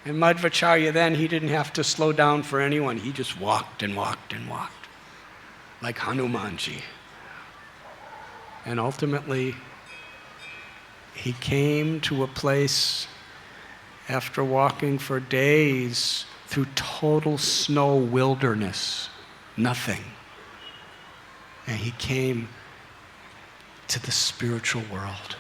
And Madhvacharya then, he didn't have to slow down for anyone. He just walked and walked and walked, like Hanumanji. And ultimately, he came to a place after walking for days through total snow wilderness, nothing. And he came to the spiritual world.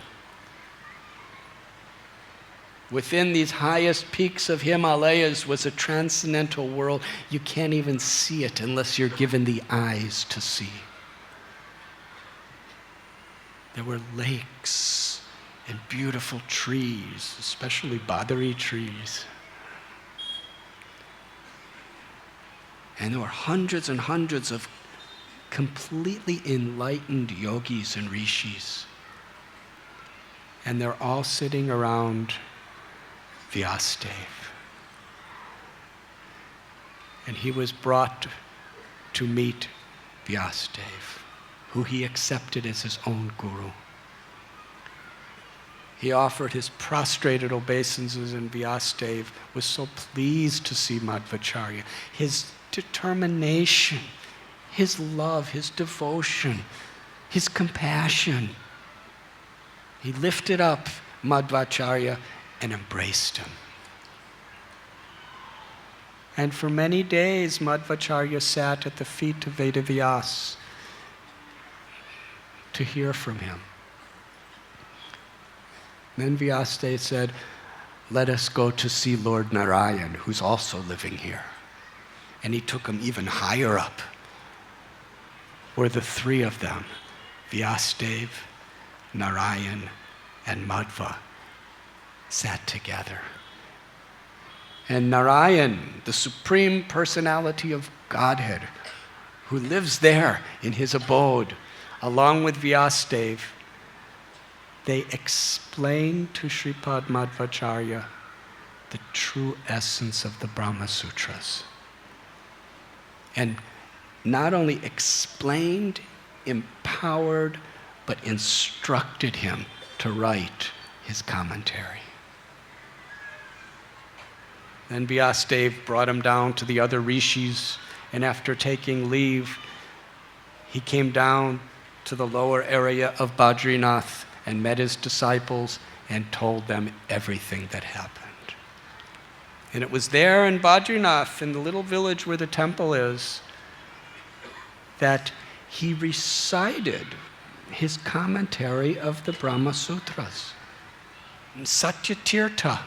Within these highest peaks of Himalayas was a transcendental world. You can't even see it unless you're given the eyes to see. There were lakes and beautiful trees, especially badari trees. And there were hundreds and hundreds of completely enlightened yogis and rishis. And they're all sitting around Vyasadev. And he was brought to meet Vyasadev, who he accepted as his own guru. He offered his prostrated obeisances, and Vyasadev was so pleased to see Madhvacharya. His determination, his love, his devotion, his compassion. He lifted up Madhvacharya and embraced him. And for many days, Madhvacharya sat at the feet of Vedavyas to hear from him. Then Vyasadeva said, "Let us go to see Lord Narayan, who's also living here." And he took him even higher up, where the three of them, Vyasadeva, Narayan, and Madhva, sat together. And Narayan, the Supreme Personality of Godhead, who lives there in his abode, along with Vyasadeva, they explained to Sripad Madhvacharya the true essence of the Brahma Sutras. And not only explained, empowered, but instructed him to write his commentary. Then Vyasadeva brought him down to the other rishis, and after taking leave, he came down to the lower area of Badrinath and met his disciples and told them everything that happened. And it was there in Badrinath, in the little village where the temple is, that he recited his commentary of the Brahma Sutras. In Satyatirtha,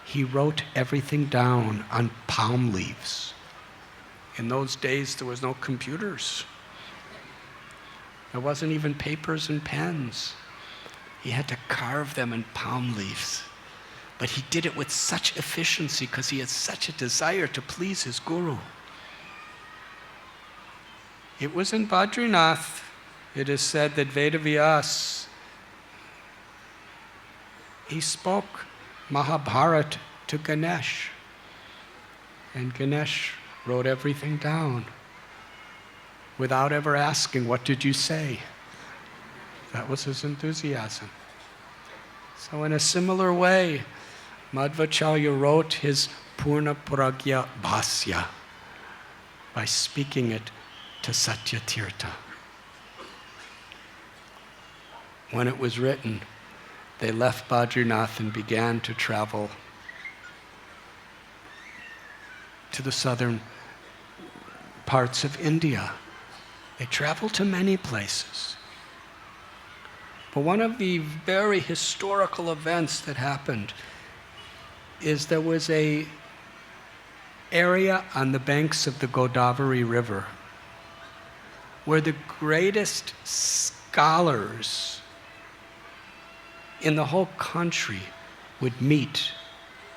he wrote everything down on palm leaves. In those days, there was no computers. There wasn't even papers and pens. He had to carve them in palm leaves. But he did it with such efficiency because he had such a desire to please his guru. It was in Badrinath, it is said that Vedavyas, he spoke Mahabharata to Ganesh. And Ganesh wrote everything down without ever asking, "What did you say?" That was his enthusiasm. So in a similar way, Madhvacharya wrote his Purna Pragya Bhasya by speaking it to Satyatirtha. When it was written, they left Badrinath and began to travel to the southern parts of India. They traveled to many places. But one of the very historical events that happened is there was a area on the banks of the Godavari River where the greatest scholars in the whole country would meet.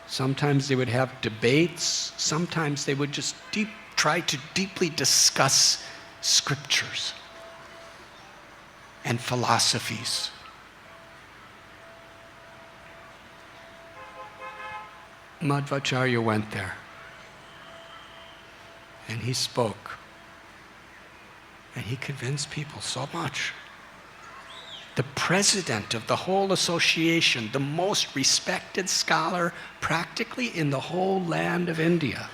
Sometimes they would have debates, sometimes they would just try to deeply discuss scriptures and philosophies. Madhvacharya went there and he spoke and he convinced people so much. The president of the whole association, the most respected scholar practically in the whole land of India.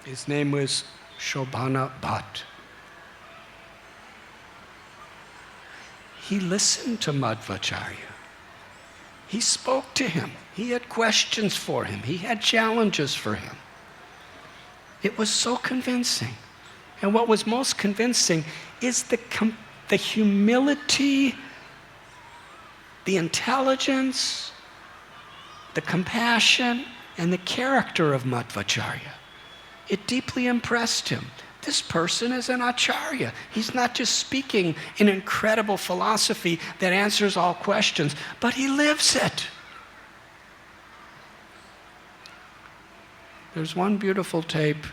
His name was Shobhana Bhatt. He listened to Madhvacharya. He spoke to him. He had questions for him. He had challenges for him. It was so convincing. And what was most convincing is the humility, the intelligence, the compassion, and the character of Madhvacharya. It deeply impressed him. This person is an acharya. He's not just speaking an incredible philosophy that answers all questions, but he lives it. There's one beautiful tape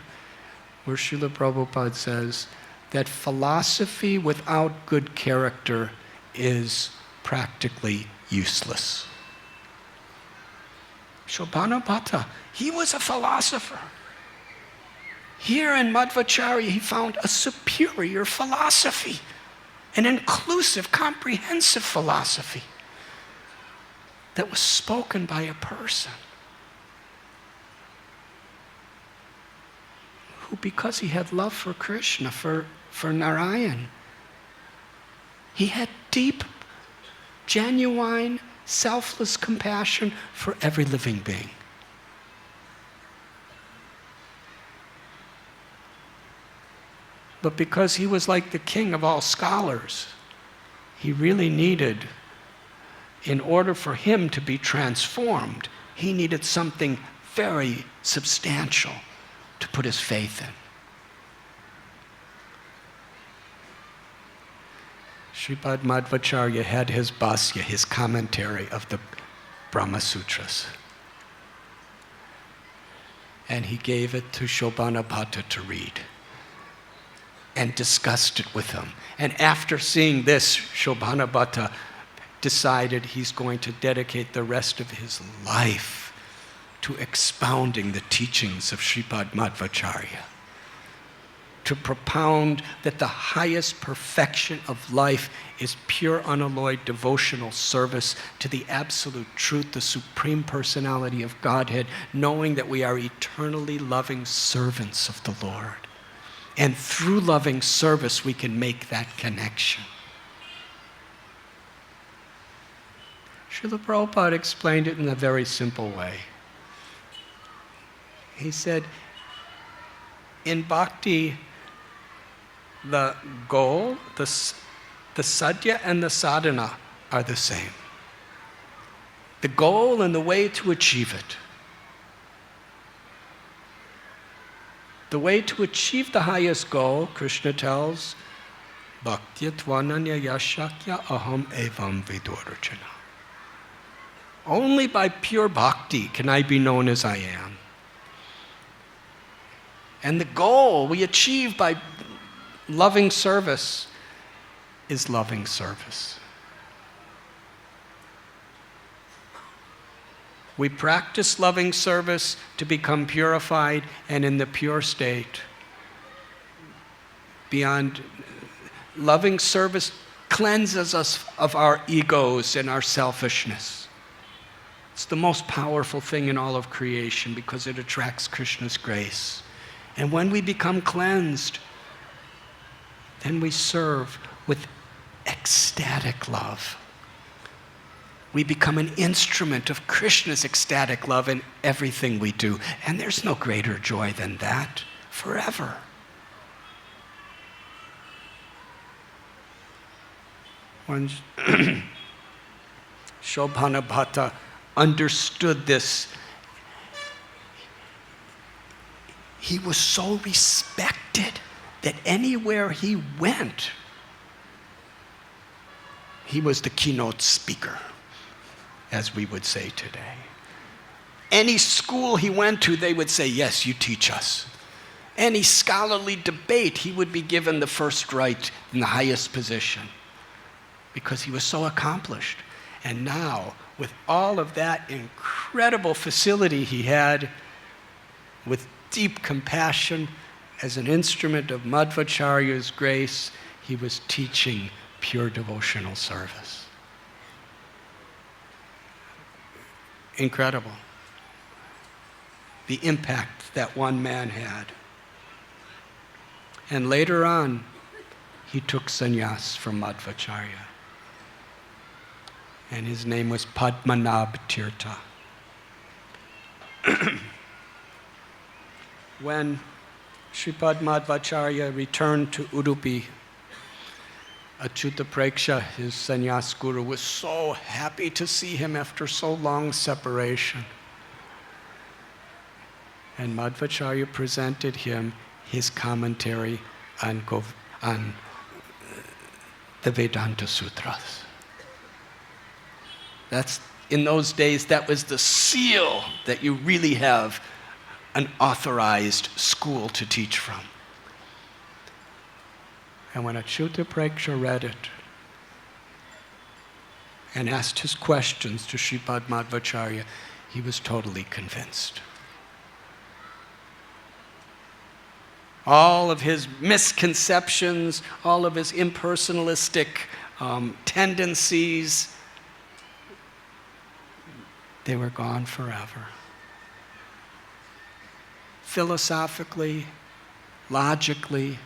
where Srila Prabhupada says that philosophy without good character is practically useless. Shobhana Bhatta, he was a philosopher. Here in Madhvacharya, he found a superior philosophy, an inclusive, comprehensive philosophy that was spoken by a person who, because he had love for Krishna, for Narayan, he had deep, genuine, selfless compassion for every living being. But because he was like the king of all scholars, he really needed, in order for him to be transformed, he needed something very substantial to put his faith in. Sripad Madhvacharya had his bhasya, his commentary of the Brahma Sutras. And he gave it to Shobhana Bhatta to read and discussed it with him. And after seeing this, Shobhana Bhatta decided he's going to dedicate the rest of his life to expounding the teachings of Sripad Madhvacharya, to propound that the highest perfection of life is pure, unalloyed devotional service to the absolute truth, the supreme personality of Godhead, knowing that we are eternally loving servants of the Lord. And through loving service, we can make that connection. Srila Prabhupada explained it in a very simple way. He said, in bhakti, the goal, the sadhya and the sadhana are the same. The goal and the way to achieve it. The way to achieve the highest goal, Krishna tells, Bhaktya tvananya yashakya aham evam vidurjana. Only by pure bhakti can I be known as I am. And the goal we achieve by loving service is loving service. We practice loving service to become purified, and in the pure state, beyond loving service cleanses us of our egos and our selfishness. It's the most powerful thing in all of creation because it attracts Krishna's grace. And when we become cleansed, then we serve with ecstatic love. We become an instrument of Krishna's ecstatic love in everything we do. And there's no greater joy than that, forever. When Shobhana Bhatta understood this, he was so respected that anywhere he went, he was the keynote speaker, as we would say today. Any school he went to, they would say, yes, you teach us. Any scholarly debate, he would be given the first right in the highest position because he was so accomplished. And now, with all of that incredible facility he had, with deep compassion, as an instrument of Madhvacharya's grace, he was teaching pure devotional service. Incredible. The impact that one man had. And later on, he took sannyas from Madhvacharya. And his name was Padmanabh Tirtha. When Sripad Madhvacharya returned to Udupi, Achyuta Preksha, his sannyas guru, was so happy to see him after so long separation. And Madhvacharya presented him his commentary on the Vedanta Sutras. In those days, that was the seal that you really have an authorized school to teach from. And when Achyuta Preksha read it and asked his questions to Sripad Madhvacharya, he was totally convinced. All of his misconceptions, all of his impersonalistic tendencies, they were gone forever. Philosophically, logically,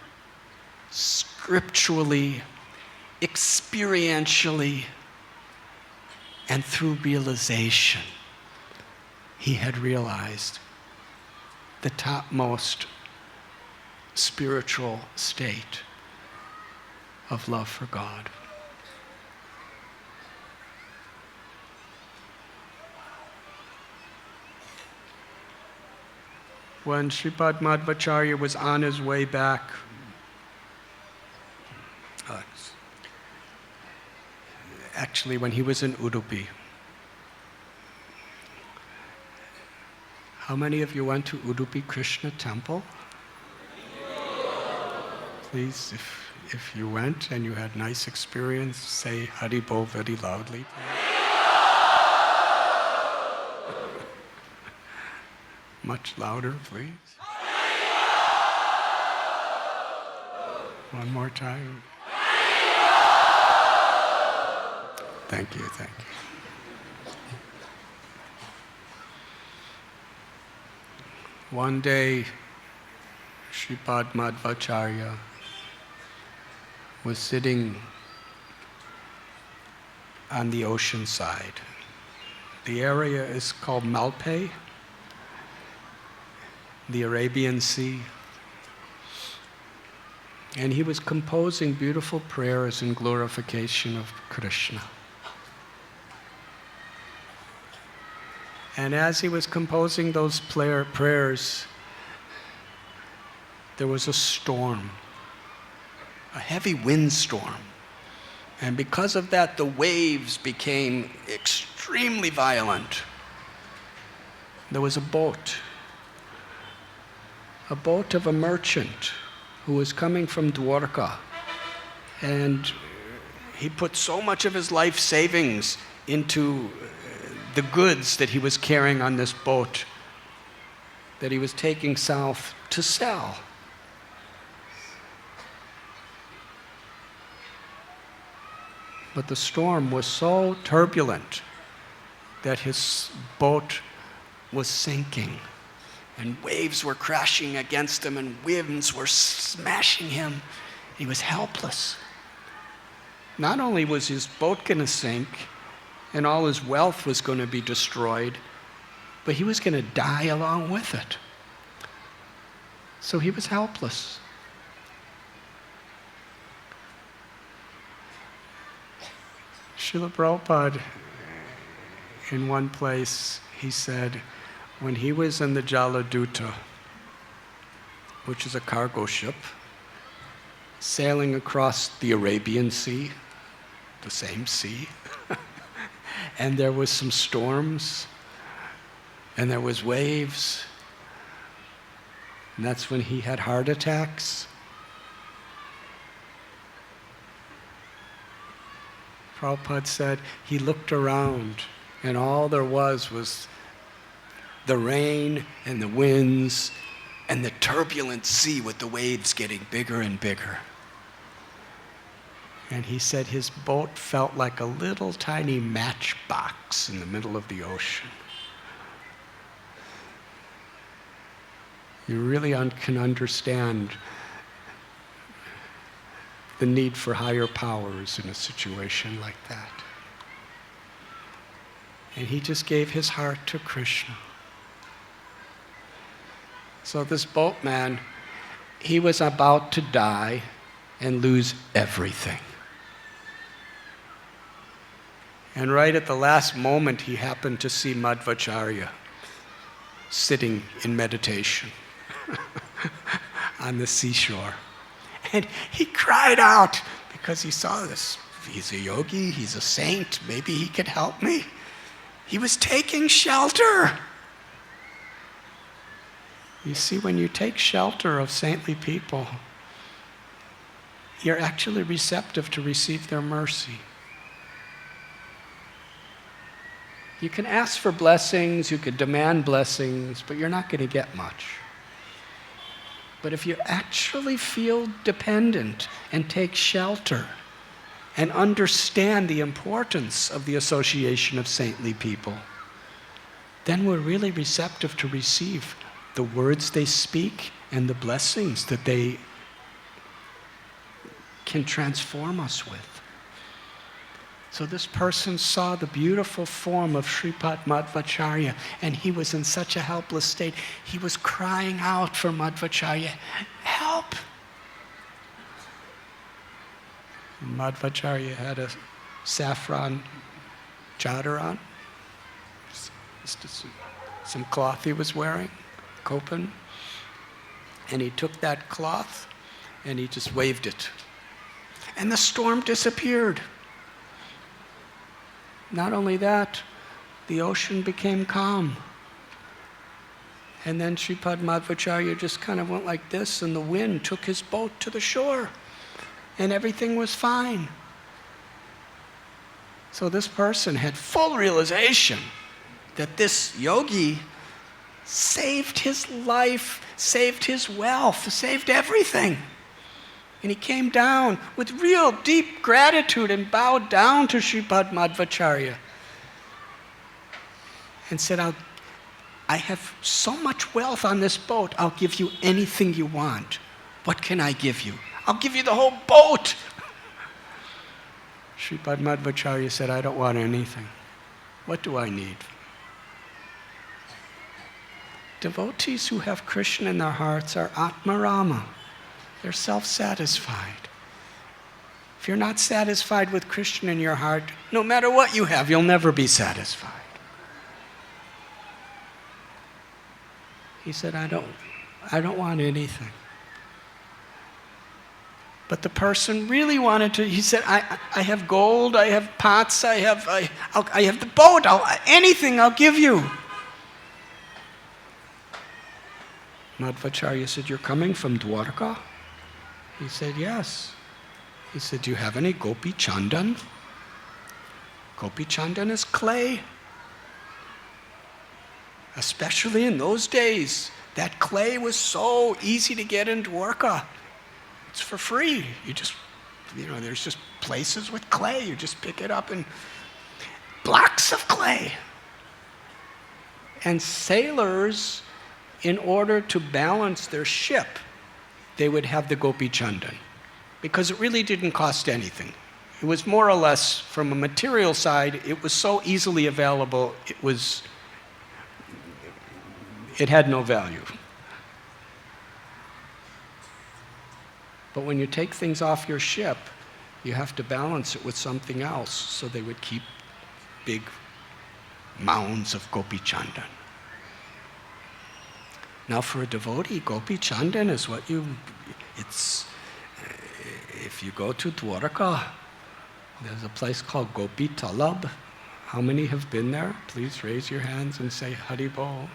scripturally, experientially, and through realization, he had realized the topmost spiritual state of love for God. When Sripad Madhvacharya was on his way back, actually when he was in Udupi, how many of you went to Udupi Krishna Temple? Please, if you went and you had nice experience, say Hari Bol very loudly. Much louder, please. One more time. Thank you, thank you. One day, Sripad Madhvacharya was sitting on the ocean side. The area is called Malpe, the Arabian Sea. And he was composing beautiful prayers in glorification of Krishna. And as he was composing those prayers, there was a storm, a heavy windstorm. And because of that, the waves became extremely violent. There was a boat of a merchant who was coming from Dwarka. And he put so much of his life savings into the goods that he was carrying on this boat that he was taking south to sell. But the storm was so turbulent that his boat was sinking, and waves were crashing against him, and winds were smashing him. He was helpless. Not only was his boat going to sink, and all his wealth was going to be destroyed, but he was going to die along with it. So he was helpless. Srila Prabhupada, in one place, he said, when he was in the Jaladuta, which is a cargo ship, sailing across the Arabian Sea, the same sea, and there was some storms, and there was waves, and that's when he had heart attacks. Prabhupada said he looked around, and all there was the rain and the winds and the turbulent sea with the waves getting bigger and bigger. And he said his boat felt like a little tiny matchbox in the middle of the ocean. You really can understand the need for higher powers in a situation like that. And he just gave his heart to Krishna. So this boatman, he was about to die and lose everything. And right at the last moment, he happened to see Madhvacharya sitting in meditation on the seashore. And he cried out because he saw this. He's a yogi, he's a saint, maybe he could help me. He was taking shelter. You see, when you take shelter of saintly people, you're actually receptive to receive their mercy. You can ask for blessings, you can demand blessings, but you're not going to get much. But if you actually feel dependent and take shelter and understand the importance of the association of saintly people, then we're really receptive to receive the words they speak and the blessings that they can transform us with. So this person saw the beautiful form of Sripad Madhvacharya, and he was in such a helpless state. He was crying out for Madhvacharya, help! And Madhvacharya had a saffron chadar on, some cloth he was wearing, kopan, and he took that cloth and he just waved it. And the storm disappeared. Not only that, the ocean became calm. And then Sripad Madhvacharya just kind of went like this, and the wind took his boat to the shore, and everything was fine. So this person had full realization that this yogi saved his life, saved his wealth, saved everything. And he came down with real deep gratitude and bowed down to Sripad Madhvacharya and said, I have so much wealth on this boat, I'll give you anything you want. What can I give you? I'll give you the whole boat. Sripad Madhvacharya said, I don't want anything. What do I need? Devotees who have Krishna in their hearts are Atmarama. They're self-satisfied. If you're not satisfied with Krishna in your heart, no matter what you have, you'll never be satisfied. He said, I don't want anything. But the person really wanted to, he said, I have gold, I have pots, I have the boat, anything I'll give you. Madhvacharya said, you're coming from Dwarka? He said, yes. He said, do you have any Gopi Chandan? Gopi Chandan is clay. Especially in those days, that clay was so easy to get in Dwarka. It's for free. You just there's just places with clay. You just pick it up and blocks of clay. And sailors, in order to balance their ship, they would have the Gopi Chandan, because it really didn't cost anything. It was more or less, from a material side, it was so easily available, it had no value. But when you take things off your ship, you have to balance it with something else, so they would keep big mounds of Gopi Chandan. Now for a devotee, Gopi Chandan is if you go to Dwarka, there's a place called Gopi Talab. How many have been there? Please raise your hands and say Hari Bol.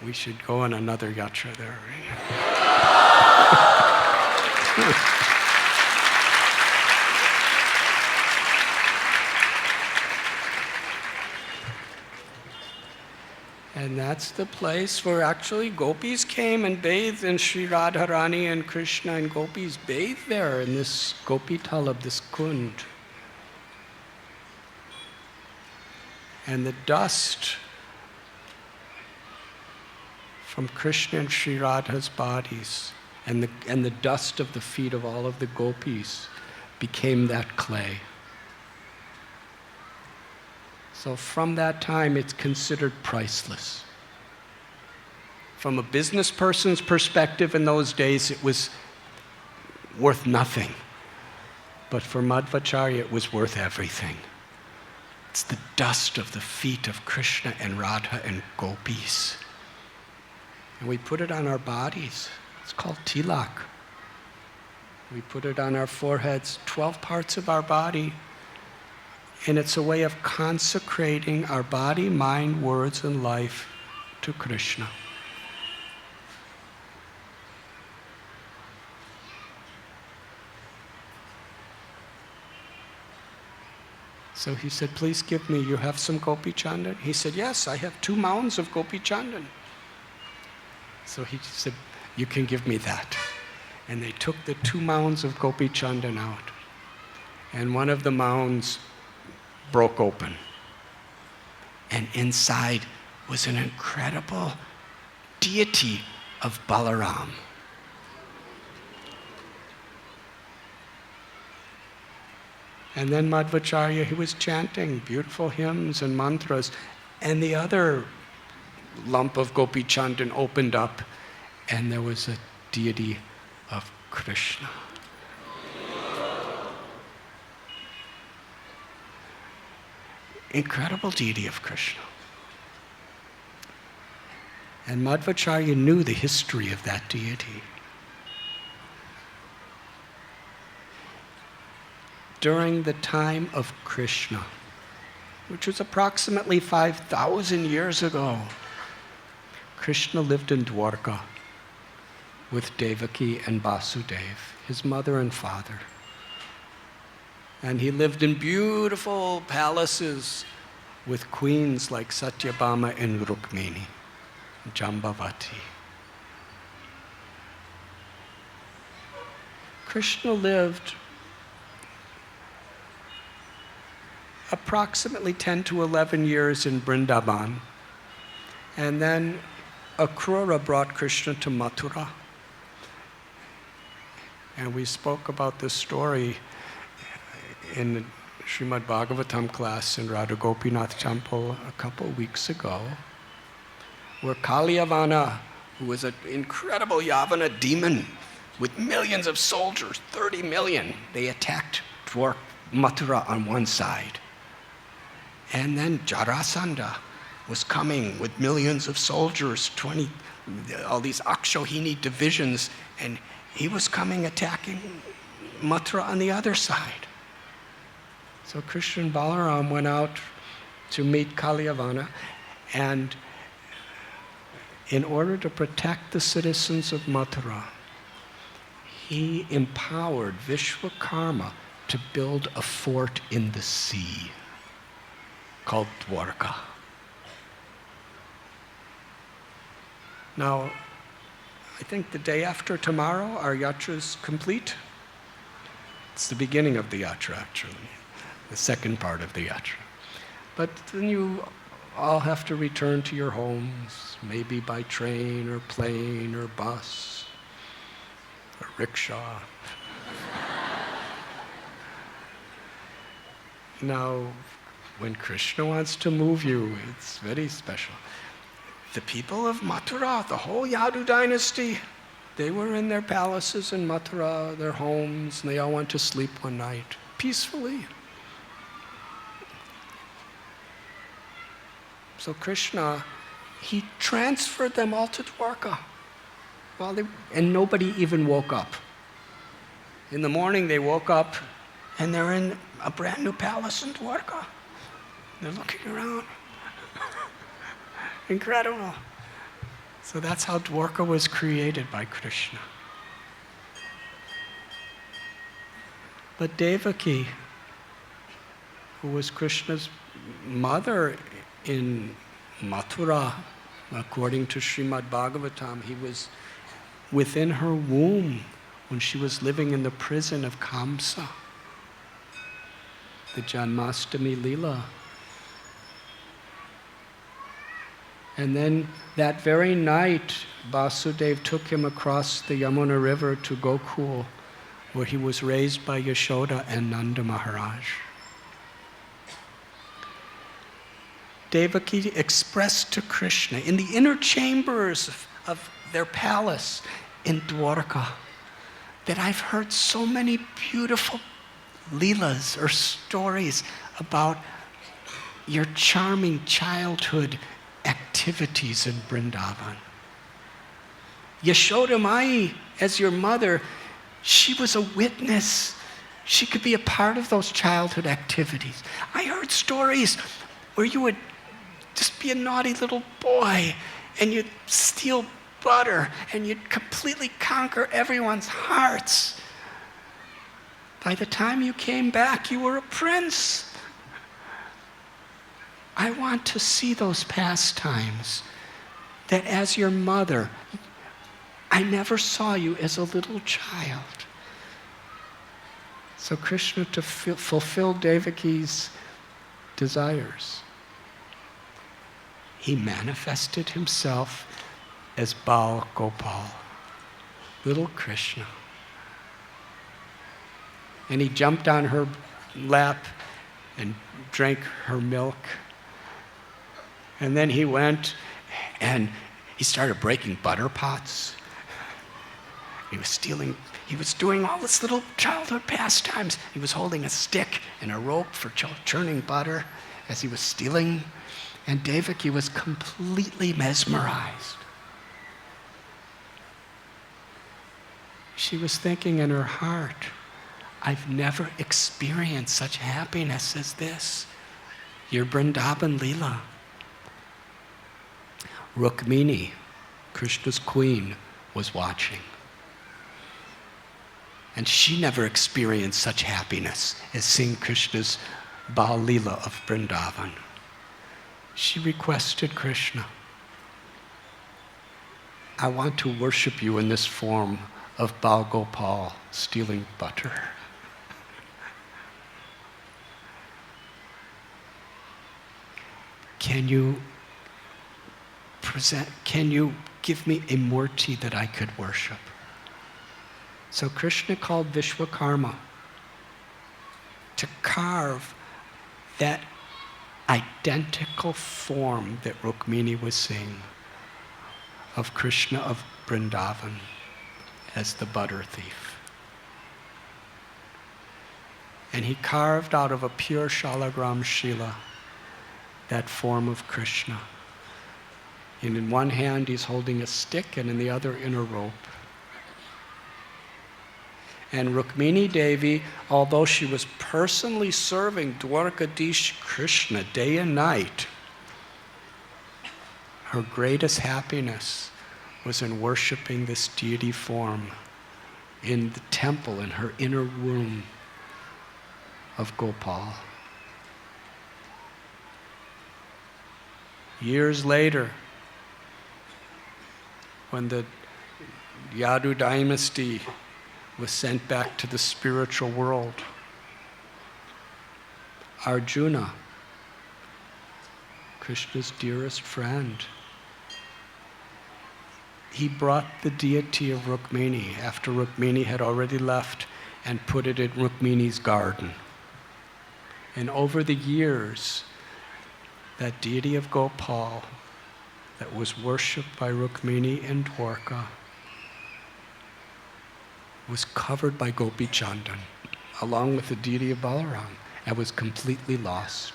We should go on another yatra there, right? And that's the place where actually gopis came and bathed, and Sri Radharani and Krishna and gopis bathed there in this Gopi Talab, this kund. And the dust from Krishna and Sri Radha's bodies and the dust of the feet of all of the gopis became that clay. So from that time, it's considered priceless. From a business person's perspective in those days, it was worth nothing. But for Madhvacharya, it was worth everything. It's the dust of the feet of Krishna and Radha and gopis. And we put it on our bodies. It's called tilak. We put it on our foreheads, 12 parts of our body. And it's a way of consecrating our body, mind, words, and life to Krishna. So he said, please give me, you have some Gopi Chandan? He said, yes, I have 2 mounds of Gopi Chandan. So he said, you can give me that. And they took the 2 mounds of Gopi Chandan out. And one of the mounds broke open. And inside was an incredible deity of Balaram. And then Madhvacharya, he was chanting beautiful hymns and mantras, and the other lump of Gopi Chandan opened up, and there was a deity of Krishna. Incredible deity of Krishna. And Madhvacharya knew the history of that deity. During the time of Krishna, which was approximately 5,000 years ago, Krishna lived in Dwarka with Devaki and Vasudeva, his mother and father. And he lived in beautiful palaces with queens like Satyabhama and Rukmini, Jambavati. Krishna lived approximately 10 to 11 years in Vrindavan. And then Akrura brought Krishna to Mathura. And we spoke about this story in the Srimad Bhagavatam class in Radha Gopinath Temple a couple weeks ago, where Kalyavana, who was an incredible Yavana demon with millions of soldiers, 30 million, they attacked Mathura on one side. And then Jarasandha was coming with millions of soldiers, all these Akshohini divisions, and he was coming attacking Mathura on the other side. So Krishna and Balaram went out to meet Kalyavana, and in order to protect the citizens of Mathura, he empowered Vishwakarma to build a fort in the sea called Dwarka. Now, I think the day after tomorrow, our yatra is complete. It's the beginning of the yatra, actually, the second part of the yatra. But then you all have to return to your homes, maybe by train or plane or bus or rickshaw. Now, when Krishna wants to move you, it's very special. The people of Mathura, the whole Yadu dynasty, they were in their palaces in Mathura, their homes, and they all went to sleep one night, peacefully. So Krishna, he transferred them all to Dwarka. And nobody even woke up. In the morning they woke up and they're in a brand new palace in Dwarka. They're looking around. Incredible. So that's how Dwarka was created by Krishna. But Devaki, who was Krishna's mother in Mathura, according to Srimad Bhagavatam, he was within her womb when she was living in the prison of Kamsa, the Janmastami Leela. And then that very night, Vasudev took him across the Yamuna River to Gokul, where he was raised by Yashoda and Nanda Maharaj. Devaki expressed to Krishna in the inner chambers of their palace in Dwarka that I've heard so many beautiful leelas or stories about your charming childhood activities in Vrindavan. Yashoda Mai, as your mother, she was a witness. She could be a part of those childhood activities. I heard stories where you would just be a naughty little boy and you'd steal butter and you'd completely conquer everyone's hearts. By the time you came back, you were a prince. I want to see those pastimes, that as your mother, I never saw you as a little child. So Krishna, to fulfill Devaki's desires, he manifested himself as Bal Gopal, little Krishna. And he jumped on her lap and drank her milk. And then he went and he started breaking butter pots. He was doing all this little childhood pastimes. He was holding a stick and a rope for churning butter as he was stealing. And Devaki was completely mesmerized. She was thinking in her heart, I've never experienced such happiness as this. Your Vrindavan Leela. Rukmini, Krishna's queen, was watching. And she never experienced such happiness as seeing Krishna's Bal Leela of Vrindavan. She requested Krishna, I want to worship you in this form of Bal Gopal stealing butter. Can you give me a murti that I could worship? So Krishna called Vishwakarma to carve that identical form that Rukmini was seeing of Krishna of Vrindavan as the butter thief. And he carved out of a pure Shalagram Shila that form of Krishna. And in one hand he's holding a stick and in the other in a rope. And Rukmini Devi, although she was personally serving Dwarkadish Krishna day and night, her greatest happiness was in worshiping this deity form in the temple, in her inner room of Gopal. Years later, when the Yadu dynasty was sent back to the spiritual world. Arjuna, Krishna's dearest friend, he brought the deity of Rukmini after Rukmini had already left and put it in Rukmini's garden. And over the years, that deity of Gopal that was worshipped by Rukmini in Dwarka was covered by Gopi Chandan, along with the deity of Balaram, and was completely lost.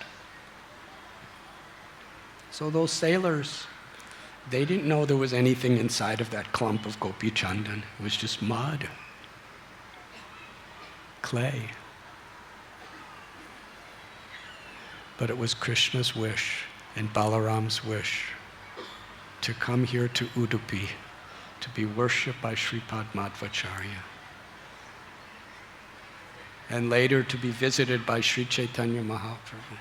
So those sailors, they didn't know there was anything inside of that clump of Gopi Chandan. It was just mud, clay. But it was Krishna's wish and Balaram's wish to come here to Udupi to be worshipped by Sripad Madhvacharya, and later to be visited by Sri Chaitanya Mahaprabhu.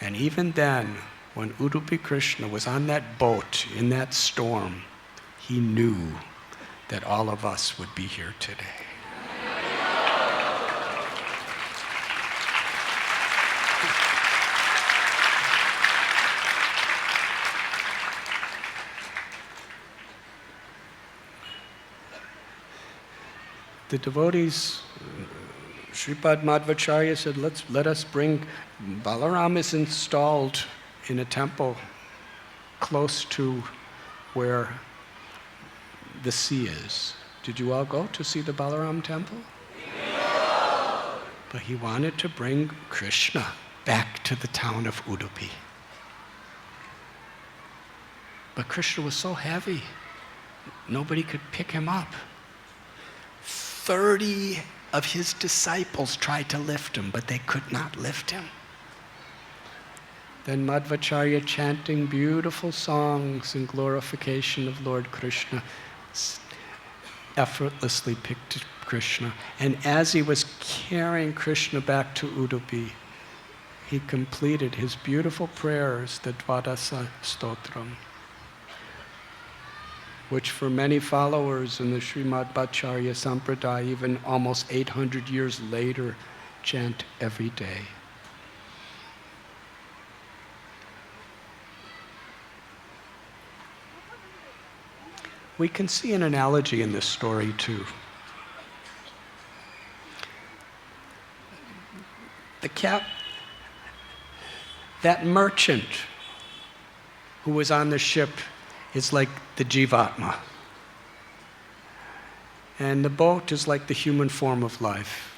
And even then, when Udupi Krishna was on that boat in that storm, he knew that all of us would be here today. The devotees, Sripad Madhvacharya said, let us bring, Balaram is installed in a temple close to where the sea is. Did you all go to see the Balaram temple? Yeah. But he wanted to bring Krishna back to the town of Udupi. But Krishna was so heavy, nobody could pick him up. 30 of his disciples tried to lift him, but they could not lift him. Then Madhvacharya, chanting beautiful songs in glorification of Lord Krishna, effortlessly picked Krishna. And as he was carrying Krishna back to Udupi, he completed his beautiful prayers, the Dvadasa Stotram, which for many followers in the Srimad Bhattacharya Sampradaya, even almost 800 years later, chant every day. We can see an analogy in this story too. That merchant who was on the ship is like the Jivatma. And the boat is like the human form of life.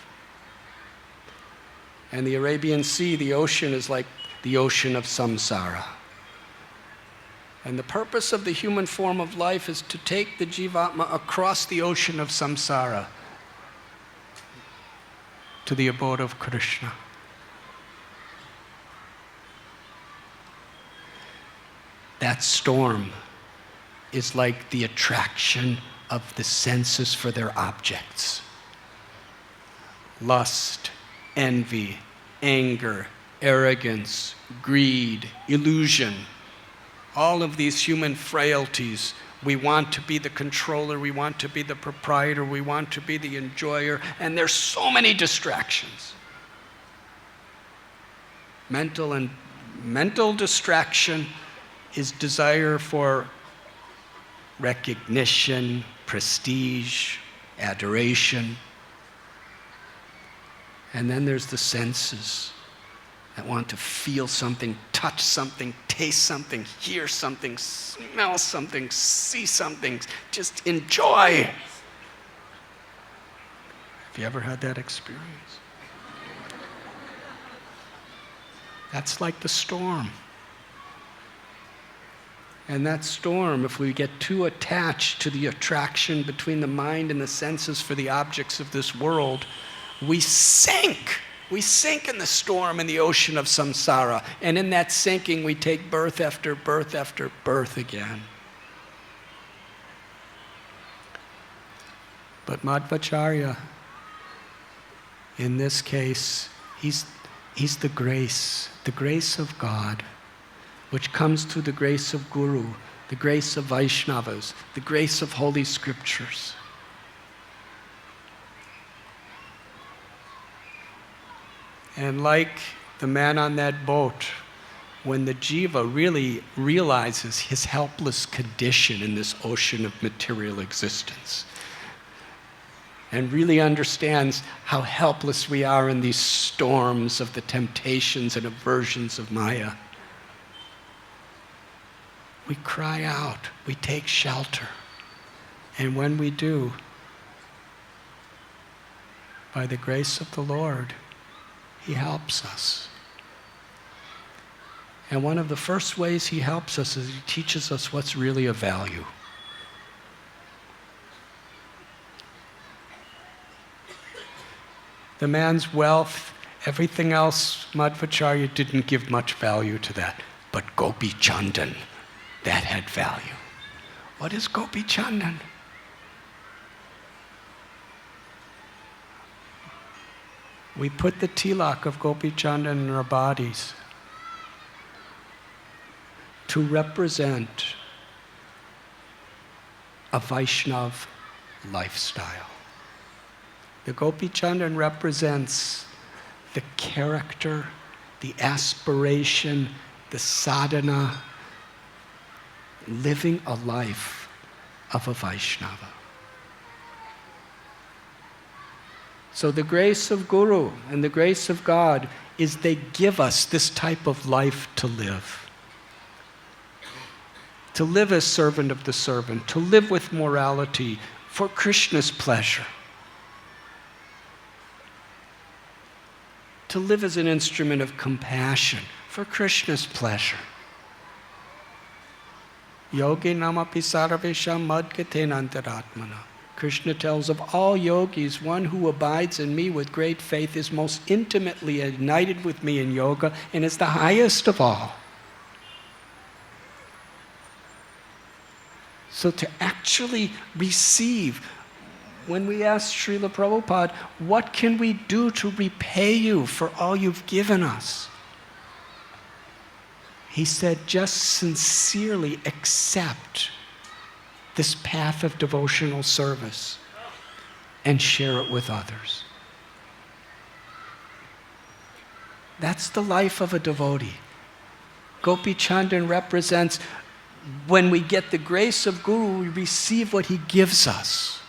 And the Arabian Sea, the ocean, is like the ocean of samsara. And the purpose of the human form of life is to take the Jivatma across the ocean of samsara to the abode of Krishna. That storm is like the attraction of the senses for their objects. Lust, envy, anger, arrogance, greed, illusion. All of these human frailties. We want to be the controller, we want to be the proprietor, we want to be the enjoyer, and there's so many distractions. Mental distraction is desire for recognition, prestige, adoration. And then there's the senses that want to feel something, touch something, taste something, hear something, smell something, see something, just enjoy. Have you ever had that experience? That's like the storm. And that storm, if we get too attached to the attraction between the mind and the senses for the objects of this world, we sink. We sink in the storm in the ocean of samsara. And in that sinking, we take birth after birth after birth again. But Madhvacharya, in this case, he's the grace of God, which comes through the grace of Guru, the grace of Vaishnavas, the grace of Holy Scriptures. And like the man on that boat, when the jiva really realizes his helpless condition in this ocean of material existence, and really understands how helpless we are in these storms of the temptations and aversions of Maya, we cry out, we take shelter. And when we do, by the grace of the Lord, He helps us. And one of the first ways He helps us is He teaches us what's really of value. The man's wealth, everything else, Madhvacharya didn't give much value to that. But Gopi Chandan, that had value. What is Gopi Chandan? We put the tilak of Gopi Chandan in our bodies to represent a Vaishnav lifestyle. The Gopi Chandan represents the character, the aspiration, the sadhana, living a life of a Vaishnava. So the grace of Guru and the grace of God is they give us this type of life to live. To live as servant of the servant, to live with morality for Krishna's pleasure. To live as an instrument of compassion for Krishna's pleasure. Yogi namapi sarvesham madgaten antaratmana. Krishna tells of all yogis, one who abides in me with great faith is most intimately united with me in yoga and is the highest of all. So to actually receive, when we asked Srila Prabhupada, what can we do to repay you for all you've given us? He said, just sincerely accept this path of devotional service and share it with others. That's the life of a devotee. Gopi Chandan represents when we get the grace of Guru, we receive what he gives us.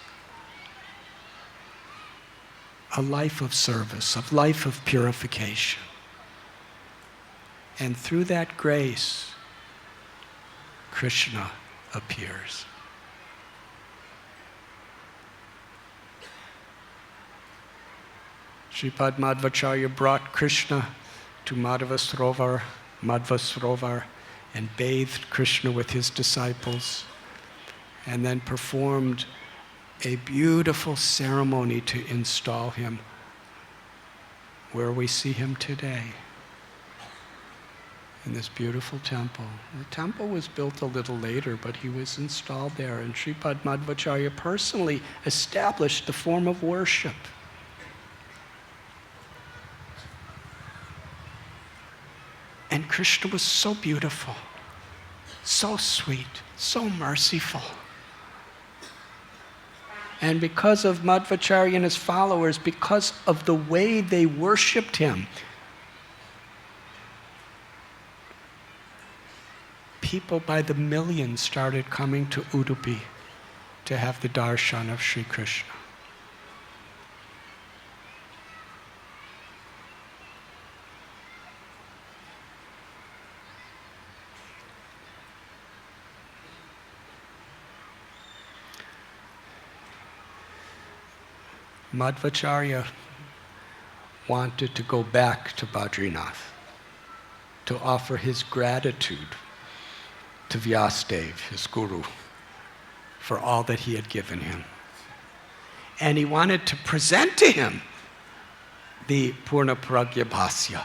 A life of service, a life of purification. And through that grace, Krishna appears. Sripad Madhvacharya brought Krishna to Madhva Srovar, and bathed Krishna with his disciples, and then performed a beautiful ceremony to install him where we see him today, in this beautiful temple. The temple was built a little later, but he was installed there, and Sripad Madhvacharya personally established the form of worship. And Krishna was so beautiful, so sweet, so merciful. And because of Madhvacharya and his followers, because of the way they worshipped him, people by the millions started coming to Udupi to have the darshan of Sri Krishna. Madhvacharya wanted to go back to Badrinath to offer his gratitude to Vyasadeva, his guru, for all that he had given him. And he wanted to present to him the Purna Pragya Bhasya,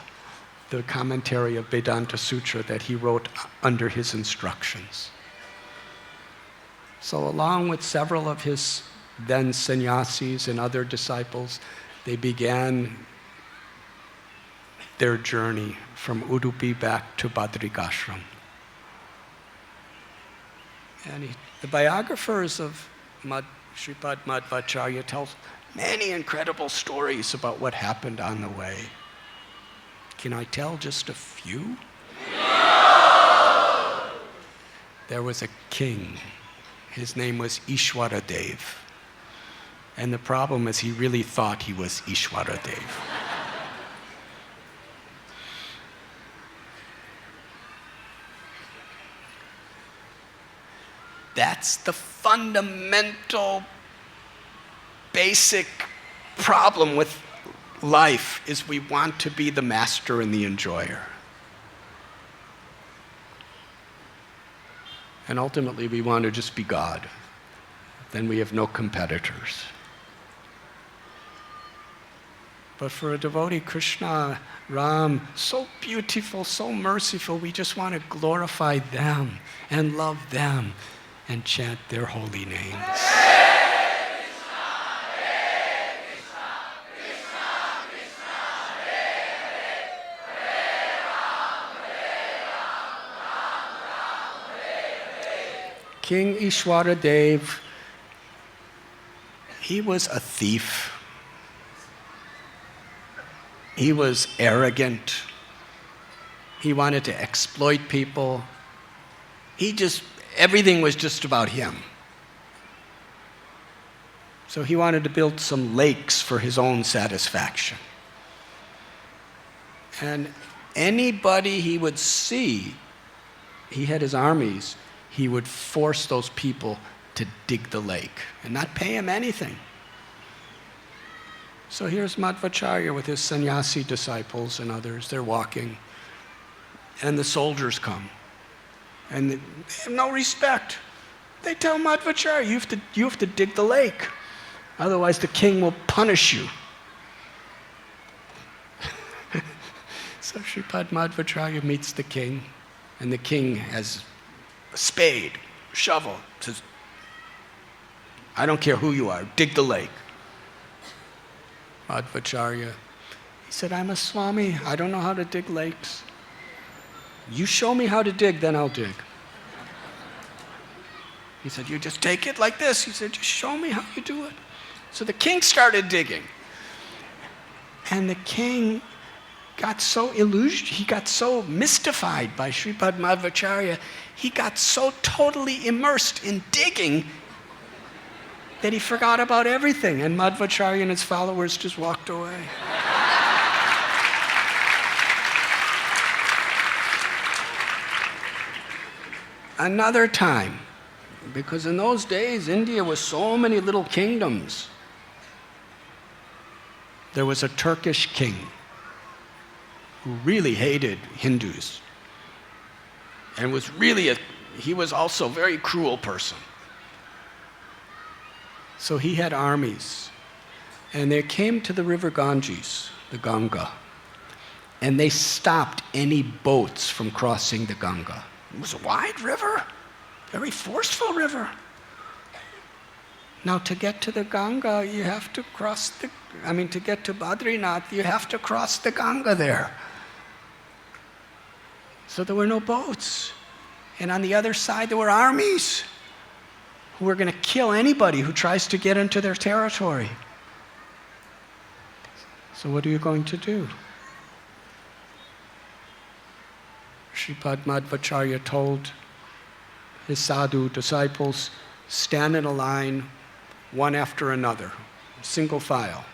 the commentary of Vedanta Sutra that he wrote under his instructions. So along with several of his then sannyasis and other disciples, they began their journey from Udupi back to Badrikashram. And the biographers of Sripad Madhvacharya tell many incredible stories about what happened on the way. Can I tell just a few? There was a king. His name was Ishwara. And the problem is he really thought he was Ishwara. That's the fundamental, basic problem with life, is we want to be the master and the enjoyer. And ultimately we want to just be God. Then we have no competitors. But for a devotee, Krishna, Ram, so beautiful, so merciful, we just want to glorify them and love them and chant their holy names. King Ishwara Dev, he was a thief. He was arrogant. He wanted to exploit people. Everything was just about him. So he wanted to build some lakes for his own satisfaction. And anybody he would see, he had his armies, he would force those people to dig the lake and not pay him anything. So here's Madhvacharya with his sannyasi disciples and others. They're walking, and the soldiers come. And they have no respect. They tell Madhvacharya, you have to dig the lake. Otherwise the king will punish you. So Sripad Madhvacharya meets the king, and the king has a spade, a shovel, says, I don't care who you are, dig the lake. Madhvacharya, he said, I'm a Swami, I don't know how to dig lakes. You show me how to dig, then I'll dig. He said, you just take it like this. He said, just show me how you do it. So the king started digging. And the king got so he got so mystified by Sripad Madhvacharya, he got so totally immersed in digging that he forgot about everything, and Madhvacharya and his followers just walked away. Another time, because in those days, India was so many little kingdoms. There was a Turkish king who really hated Hindus and he was also a very cruel person. So he had armies, and they came to the river Ganges, the Ganga, and they stopped any boats from crossing the Ganga. It was a wide river, very forceful river. Now to get to the Ganga, you have to to get to Badrinath, you have to cross the Ganga there. So there were no boats. And on the other side, there were armies who were going to kill anybody who tries to get into their territory. So what are you going to do? Sripad Madhvacharya told his sadhu disciples, stand in a line, one after another, single file,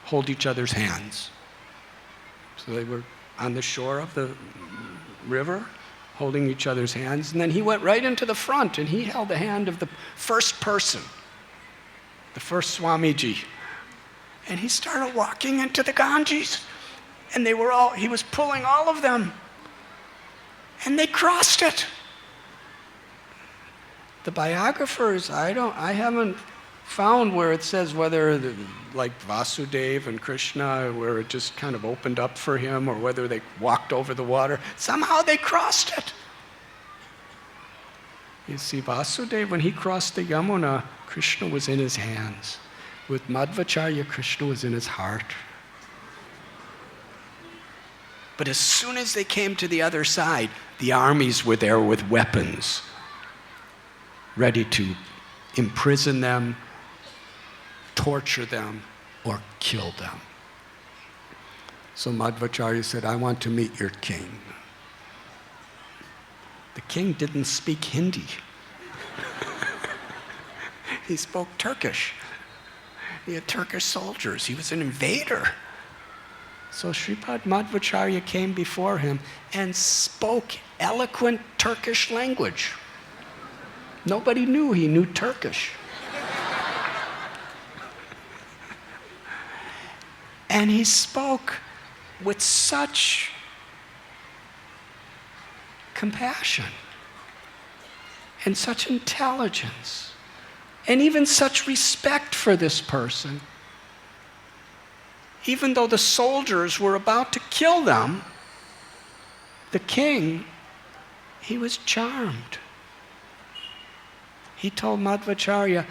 hold each other's hands. So they were on the shore of the river, holding each other's hands, and then he went right into the front and he held the hand of the first person, the first Swamiji. And he started walking into the Ganges, and he was pulling all of them, and they crossed it. The biographers, I haven't found where it says whether like Vasudeva and Krishna, where it just kind of opened up for him, or whether they walked over the water. Somehow they crossed it. You see, Vasudeva, when he crossed the Yamuna, Krishna was in his hands. With Madhvacharya, Krishna was in his heart. But as soon as they came to the other side, the armies were there with weapons. ready to imprison them, torture them, or kill them. So Madhvacharya said, I want to meet your king. The king didn't speak Hindi. He spoke Turkish. He had Turkish soldiers. He was an invader. So Sripad Madhvacharya came before him and spoke eloquent Turkish language. Nobody knew he knew Turkish. And he spoke with such compassion and such intelligence and even such respect for this person. Even though the soldiers were about to kill them, the king, he was charmed. He told Madhvacharya,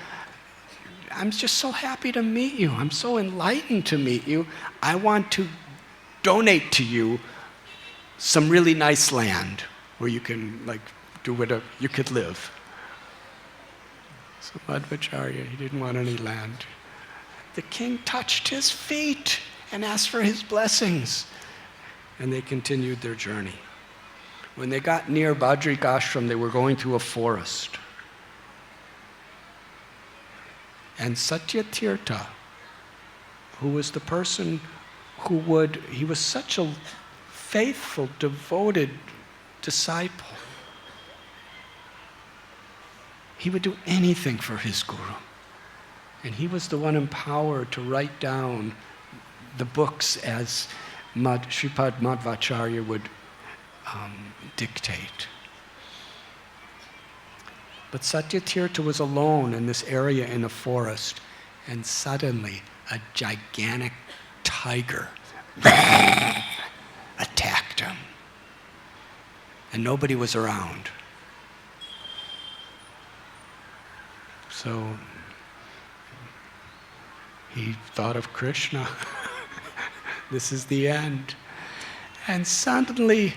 I'm just so happy to meet you. I'm so enlightened to meet you. I want to donate to you some really nice land where you can do whatever, you could live. So Madhvacharya, he didn't want any land. The king touched his feet and asked for his blessings. And they continued their journey. When they got near Badrik Ashram, they were going through a forest. And Satyatirtha, who was the person he was such a faithful, devoted disciple. He would do anything for his guru. And he was the one empowered to write down the books as Sripad Madhvacharya would dictate. But Satyatirtha was alone in this area in a forest, and suddenly a gigantic tiger attacked him. And nobody was around. So he thought of Krishna. This is the end. And suddenly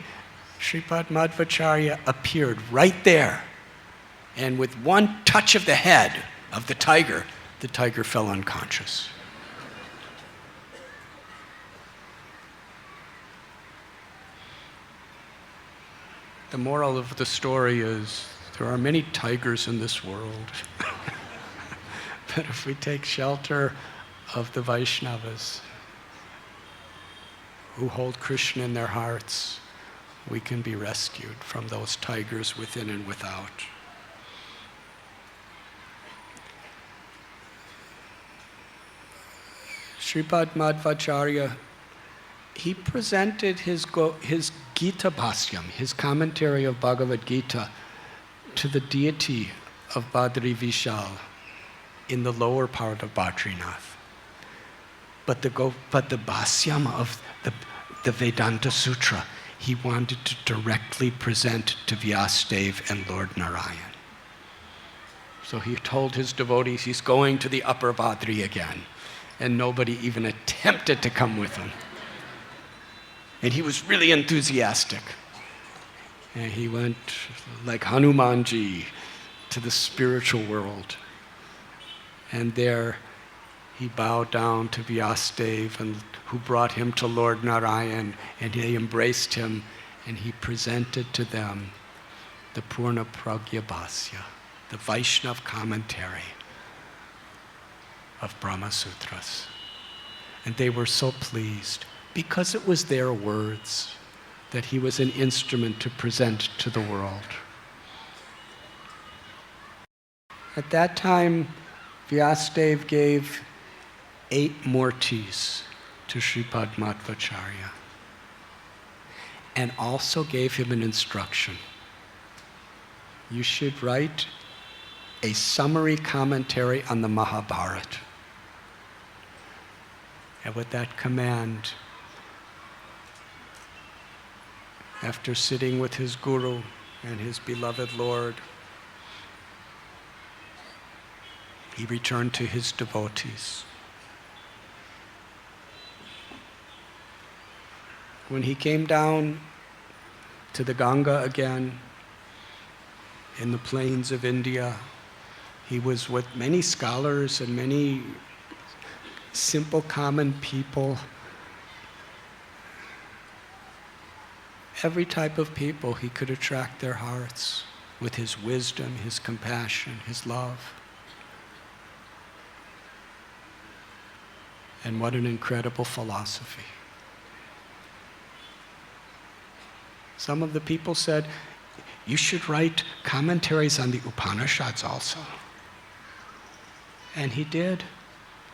Sripad Madhvacharya appeared right there. And with one touch of the head of the tiger fell unconscious. The moral of the story is there are many tigers in this world. But if we take shelter of the Vaishnavas who hold Krishna in their hearts, we can be rescued from those tigers within and without. Sripad Madhvacharya, he presented his Gita Bhasyam, his commentary of Bhagavad Gita, to the deity of Badri Vishal in the lower part of Badrinath. But the Bhasyam of the Vedanta Sutra, he wanted to directly present to Vyasadeva and Lord Narayan. So he told his devotees he's going to the upper Badri again. And nobody even attempted to come with him. And he was really enthusiastic. And he went like Hanumanji to the spiritual world. And there he bowed down to Vyasadeva, and who brought him to Lord Narayan, and they embraced him, and he presented to them the Purna Pragya Bhasya, the Vaishnav commentary of Brahma Sutras. And they were so pleased because it was their words that he was an instrument to present to the world. At that time, Vyasadeva gave 8 murtis to Sripad Madhvacharya and also gave him an instruction. You should write a summary commentary on the Mahabharata. And with that command, after sitting with his guru and his beloved Lord, he returned to his devotees. When he came down to the Ganga again, in the plains of India, He was with many scholars and many simple, common people. Every type of people, he could attract their hearts with his wisdom, his compassion, his love. And what an incredible philosophy. Some of the people said, you should write commentaries on the Upanishads also. And he did.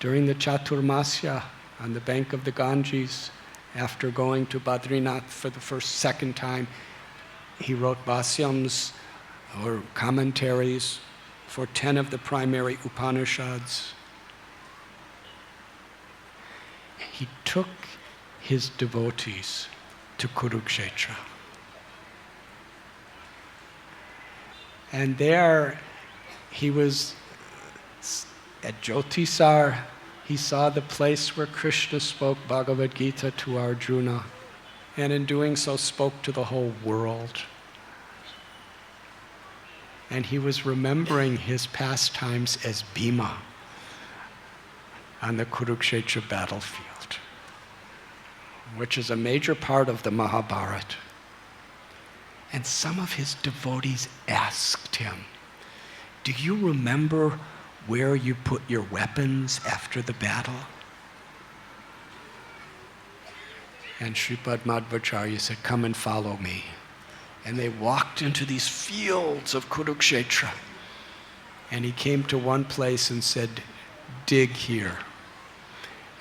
During the Chaturmasya on the bank of the Ganges, after going to Badrinath for the second time, he wrote bhasyams or commentaries for 10 of the primary Upanishads. He took his devotees to Kurukshetra. And there he was at Jyotisar. He saw the place where Krishna spoke Bhagavad Gita to Arjuna, and in doing so spoke to the whole world. And he was remembering his pastimes as Bhima on the Kurukshetra battlefield, which is a major part of the Mahabharata. And some of his devotees asked him, do you remember where you put your weapons after the battle? And Sripad Madhvacharya said, come and follow me. And they walked into these fields of Kurukshetra. And he came to one place and said, dig here.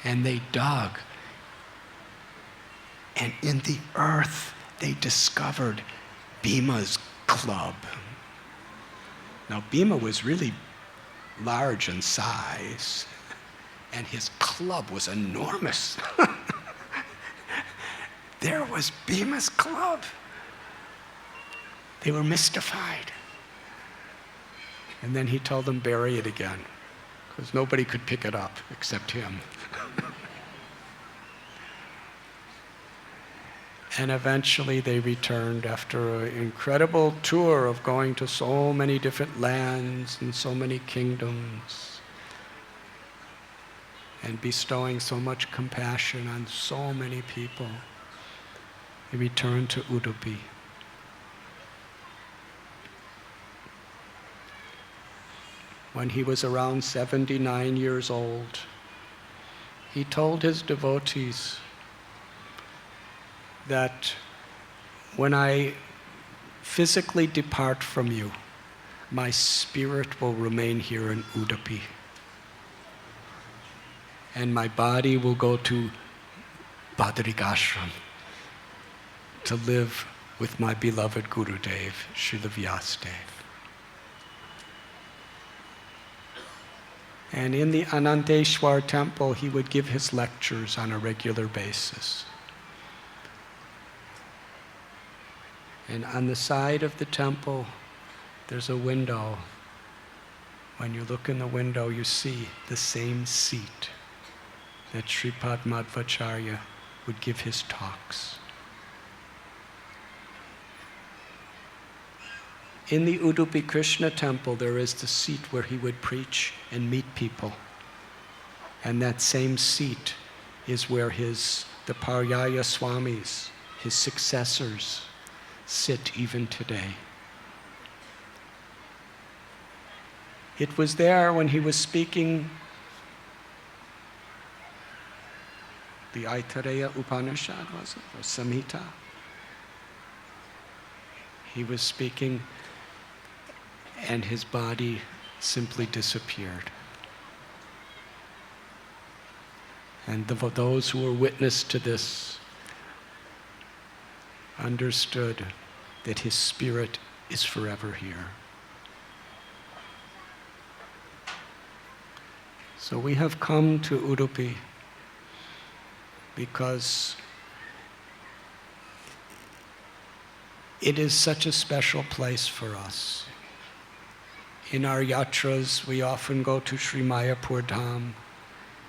And they dug. And in the earth, they discovered Bhima's club. Now, Bhima was really large in size, and his club was enormous. There was Bhima's club. They were mystified. And then he told them, bury it again, because nobody could pick it up except him. And eventually they returned after an incredible tour of going to so many different lands and so many kingdoms and bestowing so much compassion on so many people. They returned to Udupi. When he was around 79 years old, he told his devotees that when I physically depart from you, my spirit will remain here in Udupi. And my body will go to Badrikashram to live with my beloved Gurudev, Srila Vyasadeva. And in the Ananteshwar temple, he would give his lectures on a regular basis. And on the side of the temple, there's a window. When you look in the window, you see the same seat that Sripad Madhvacharya would give his talks. In the Udupi Krishna temple, there is the seat where he would preach and meet people. And that same seat is where the Paryaya Swamis, his successors, sit even today. It was there when he was speaking the Aitareya Upanishad, was it? Or Samhita? He was speaking and his body simply disappeared. And those who were witness to this understood that his spirit is forever here. So we have come to Udupi because it is such a special place for us. In our yatras, we often go to Sri Mayapur Dham,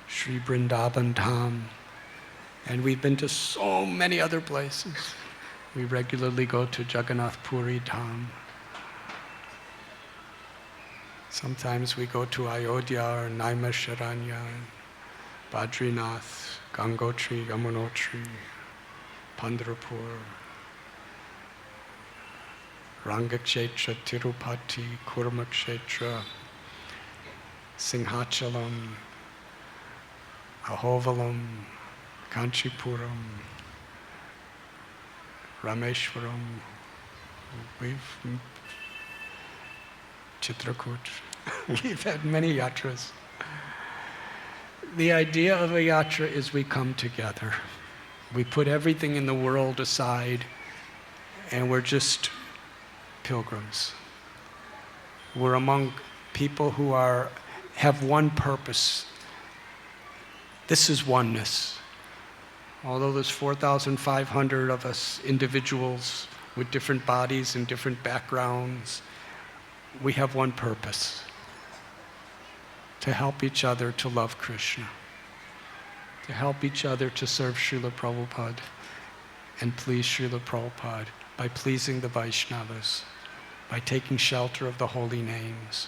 Sri Vrindavan Dham, and we've been to so many other places. We regularly go to Jagannath Puri Dham. Sometimes we go to Ayodhya or Naimisharanya, Badrinath, Gangotri, Yamunotri, Pandharpur, Rangakshetra, Tirupati, Kurmakshetra, Singhachalam, Ahovalam, Kanchipuram, Rameshwaram, Chitrakoot. We've had many yatras. The idea of a yatra is we come together. We put everything in the world aside and we're just pilgrims. We're among people who have one purpose. This is oneness. Although there's 4,500 of us individuals with different bodies and different backgrounds, we have one purpose: to help each other to love Krishna, to help each other to serve Srila Prabhupada and please Srila Prabhupada by pleasing the Vaishnavas, by taking shelter of the holy names.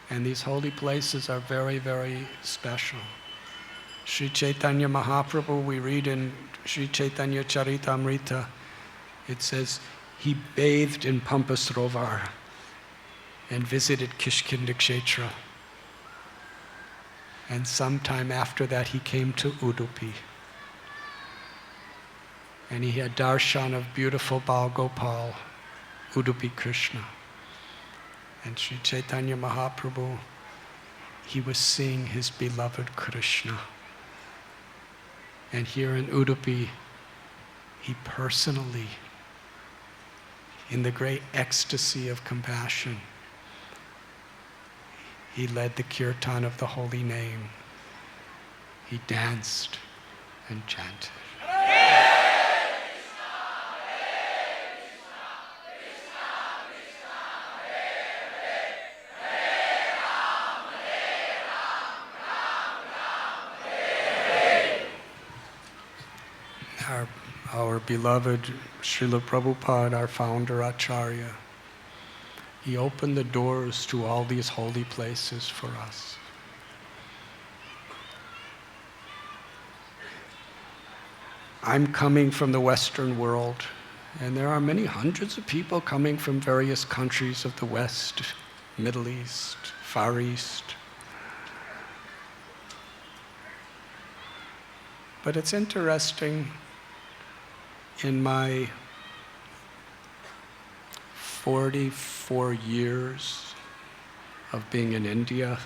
And these holy places are very, very special. Sri Chaitanya Mahaprabhu, we read in Sri Chaitanya Charitamrita, it says, he bathed in Pampasrovar and visited Kishkinda Kshetra. And sometime after that he came to Udupi. And he had darshan of beautiful Bal Gopal, Udupi Krishna. And Sri Chaitanya Mahaprabhu, he was seeing his beloved Krishna. And here in Udupi, he personally, in the great ecstasy of compassion, he led the kirtan of the holy name. He danced and chanted. Our beloved Srila Prabhupada, our founder Acharya, he opened the doors to all these holy places for us. I'm coming from the Western world, and there are many hundreds of people coming from various countries of the West, Middle East, Far East. But it's interesting, in my 44 years of being in India,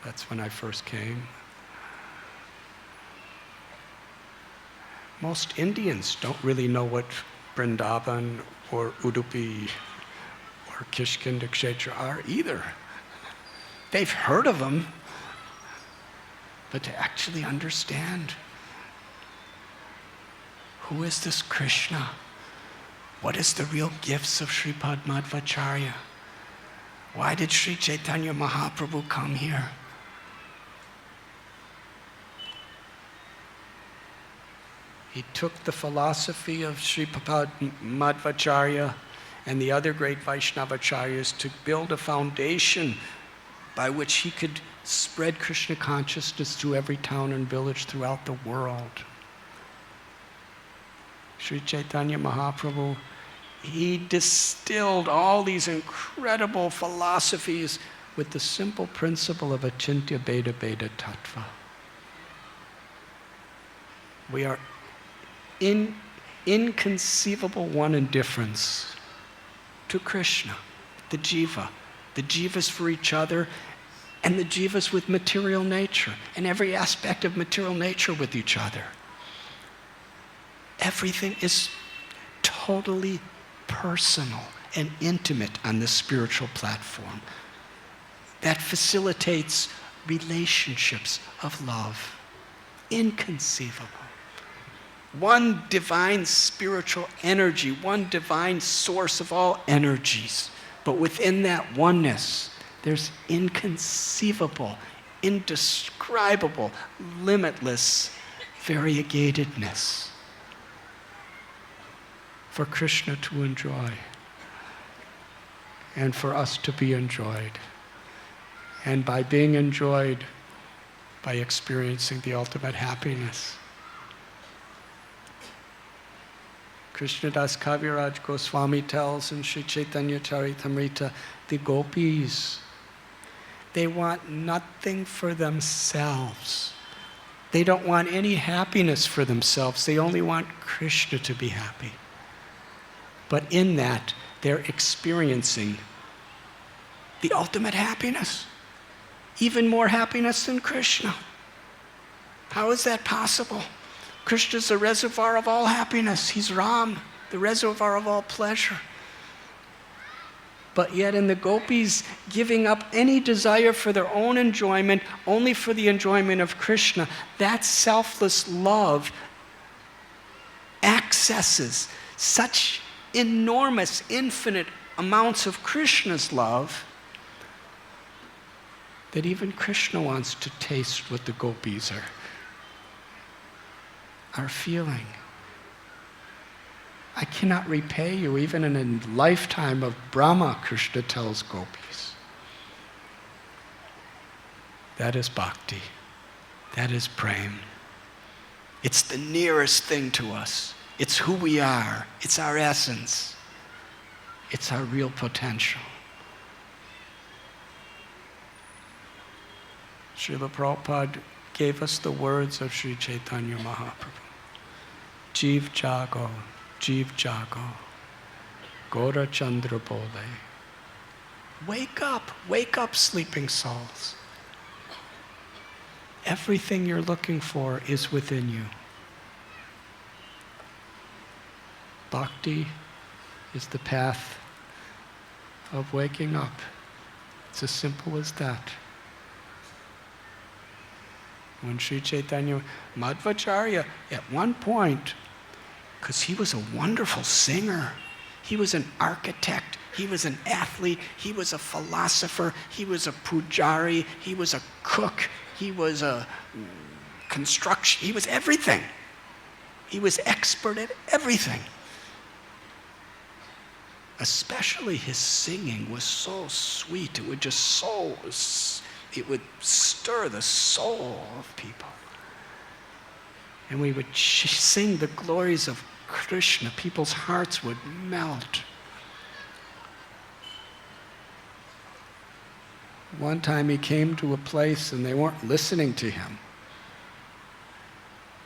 that's when I first came, most Indians don't really know what Vrindavan or Udupi or Kishkinda Kshetra are either. They've heard of them, but to actually understand, who is this Krishna? What is the real gifts of Sripad Madhvacharya? Why did Sri Chaitanya Mahaprabhu come here? He took the philosophy of Sripad Madhvacharya and the other great Vaishnavacharyas to build a foundation by which he could spread Krishna consciousness to every town and village throughout the world. Sri Chaitanya Mahaprabhu, he distilled all these incredible philosophies with the simple principle of Achintya Bheda Bheda Tattva. We are in inconceivable one in difference to Krishna, the jiva. The jivas for each other, and the jivas with material nature, and every aspect of material nature with each other. Everything is totally personal and intimate on this spiritual platform that facilitates relationships of love. Inconceivable. One divine spiritual energy, one divine source of all energies. But within that oneness, there's inconceivable, indescribable, limitless variegatedness for Krishna to enjoy. and for us to be enjoyed. And by being enjoyed, by experiencing the ultimate happiness. Krishnadas Kaviraj Goswami tells in Sri Chaitanya Charitamrita, the gopis, they want nothing for themselves. They don't want any happiness for themselves. They only want Krishna to be happy. But in that, they're experiencing the ultimate happiness. Even more happiness than Krishna. How is that possible? Krishna's the reservoir of all happiness. He's Ram, the reservoir of all pleasure. But yet in the gopis, giving up any desire for their own enjoyment, only for the enjoyment of Krishna, that selfless love accesses such enormous, infinite amounts of Krishna's love that even Krishna wants to taste what the gopis are feeling. I cannot repay you, even in a lifetime of Brahma, Krishna tells gopis. That is bhakti. That is prem. It's the nearest thing to us. It's who we are. It's our essence. It's our real potential. Srila Prabhupada gave us the words of Sri Chaitanya Mahaprabhu. Jeev Jago, Gora Chandra Bole. Wake up, sleeping souls. Everything you're looking for is within you. Bhakti is the path of waking up. It's as simple as that. When Sri Chaitanya Madhvacharya, at one point, because he was a wonderful singer, he was an architect, he was an athlete, he was a philosopher, he was a pujari, he was a cook, he was a construction, he was everything. He was expert at everything. Especially his singing was so sweet, it would it would stir the soul of people. And we would sing the glories of Krishna. People's hearts would melt. One time he came to a place and they weren't listening to him.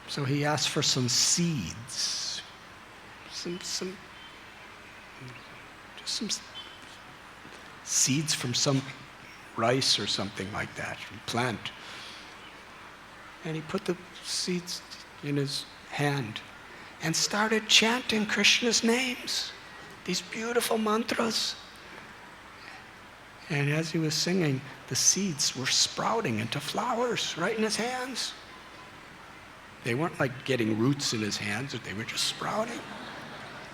So he asked for some seeds. Some seeds from some rice or something like that, plant. And he put the seeds in his hand and started chanting Krishna's names, these beautiful mantras. And as he was singing, the seeds were sprouting into flowers right in his hands. They weren't like getting roots in his hands, they were just sprouting.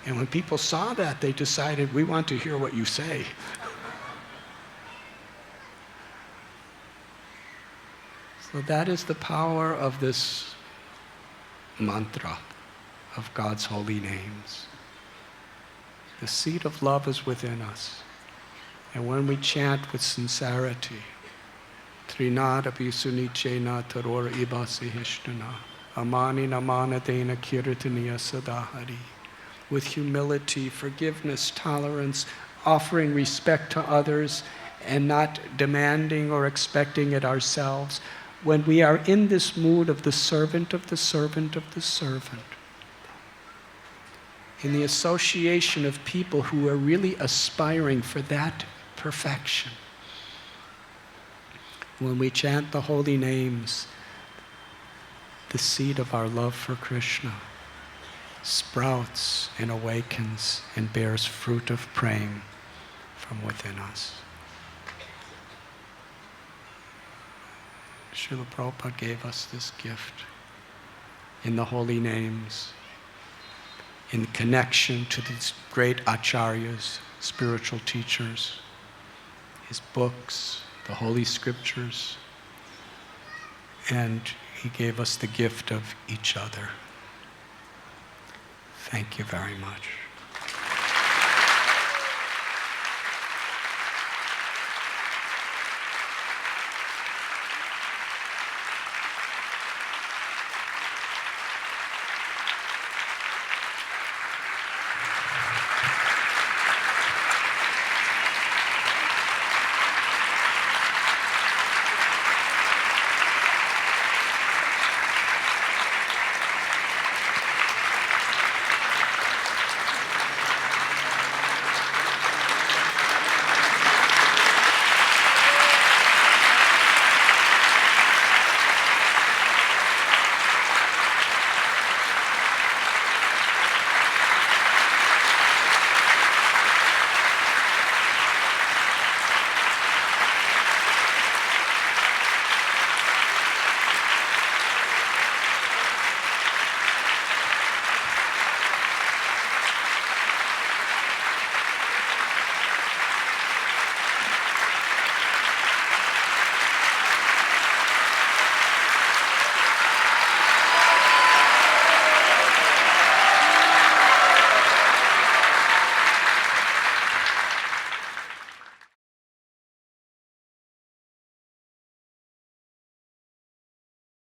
And when people saw that, they decided, we want to hear what you say. So that is the power of this mantra of God's holy names. The seed of love is within us. And when we chant with sincerity, Trinadapi sunichena taror ibasi hishtana, amani namana dena kirtaniya sadahari, with humility, forgiveness, tolerance, offering respect to others, and not demanding or expecting it ourselves, when we are in this mood of the servant of the servant of the servant, in the association of people who are really aspiring for that perfection, when we chant the holy names, the seed of our love for Krishna sprouts and awakens and bears fruit of prem from within us. Srila Prabhupada gave us this gift in the holy names, in connection to these great acharyas, spiritual teachers, his books, the holy scriptures, and he gave us the gift of each other. Thank you very much.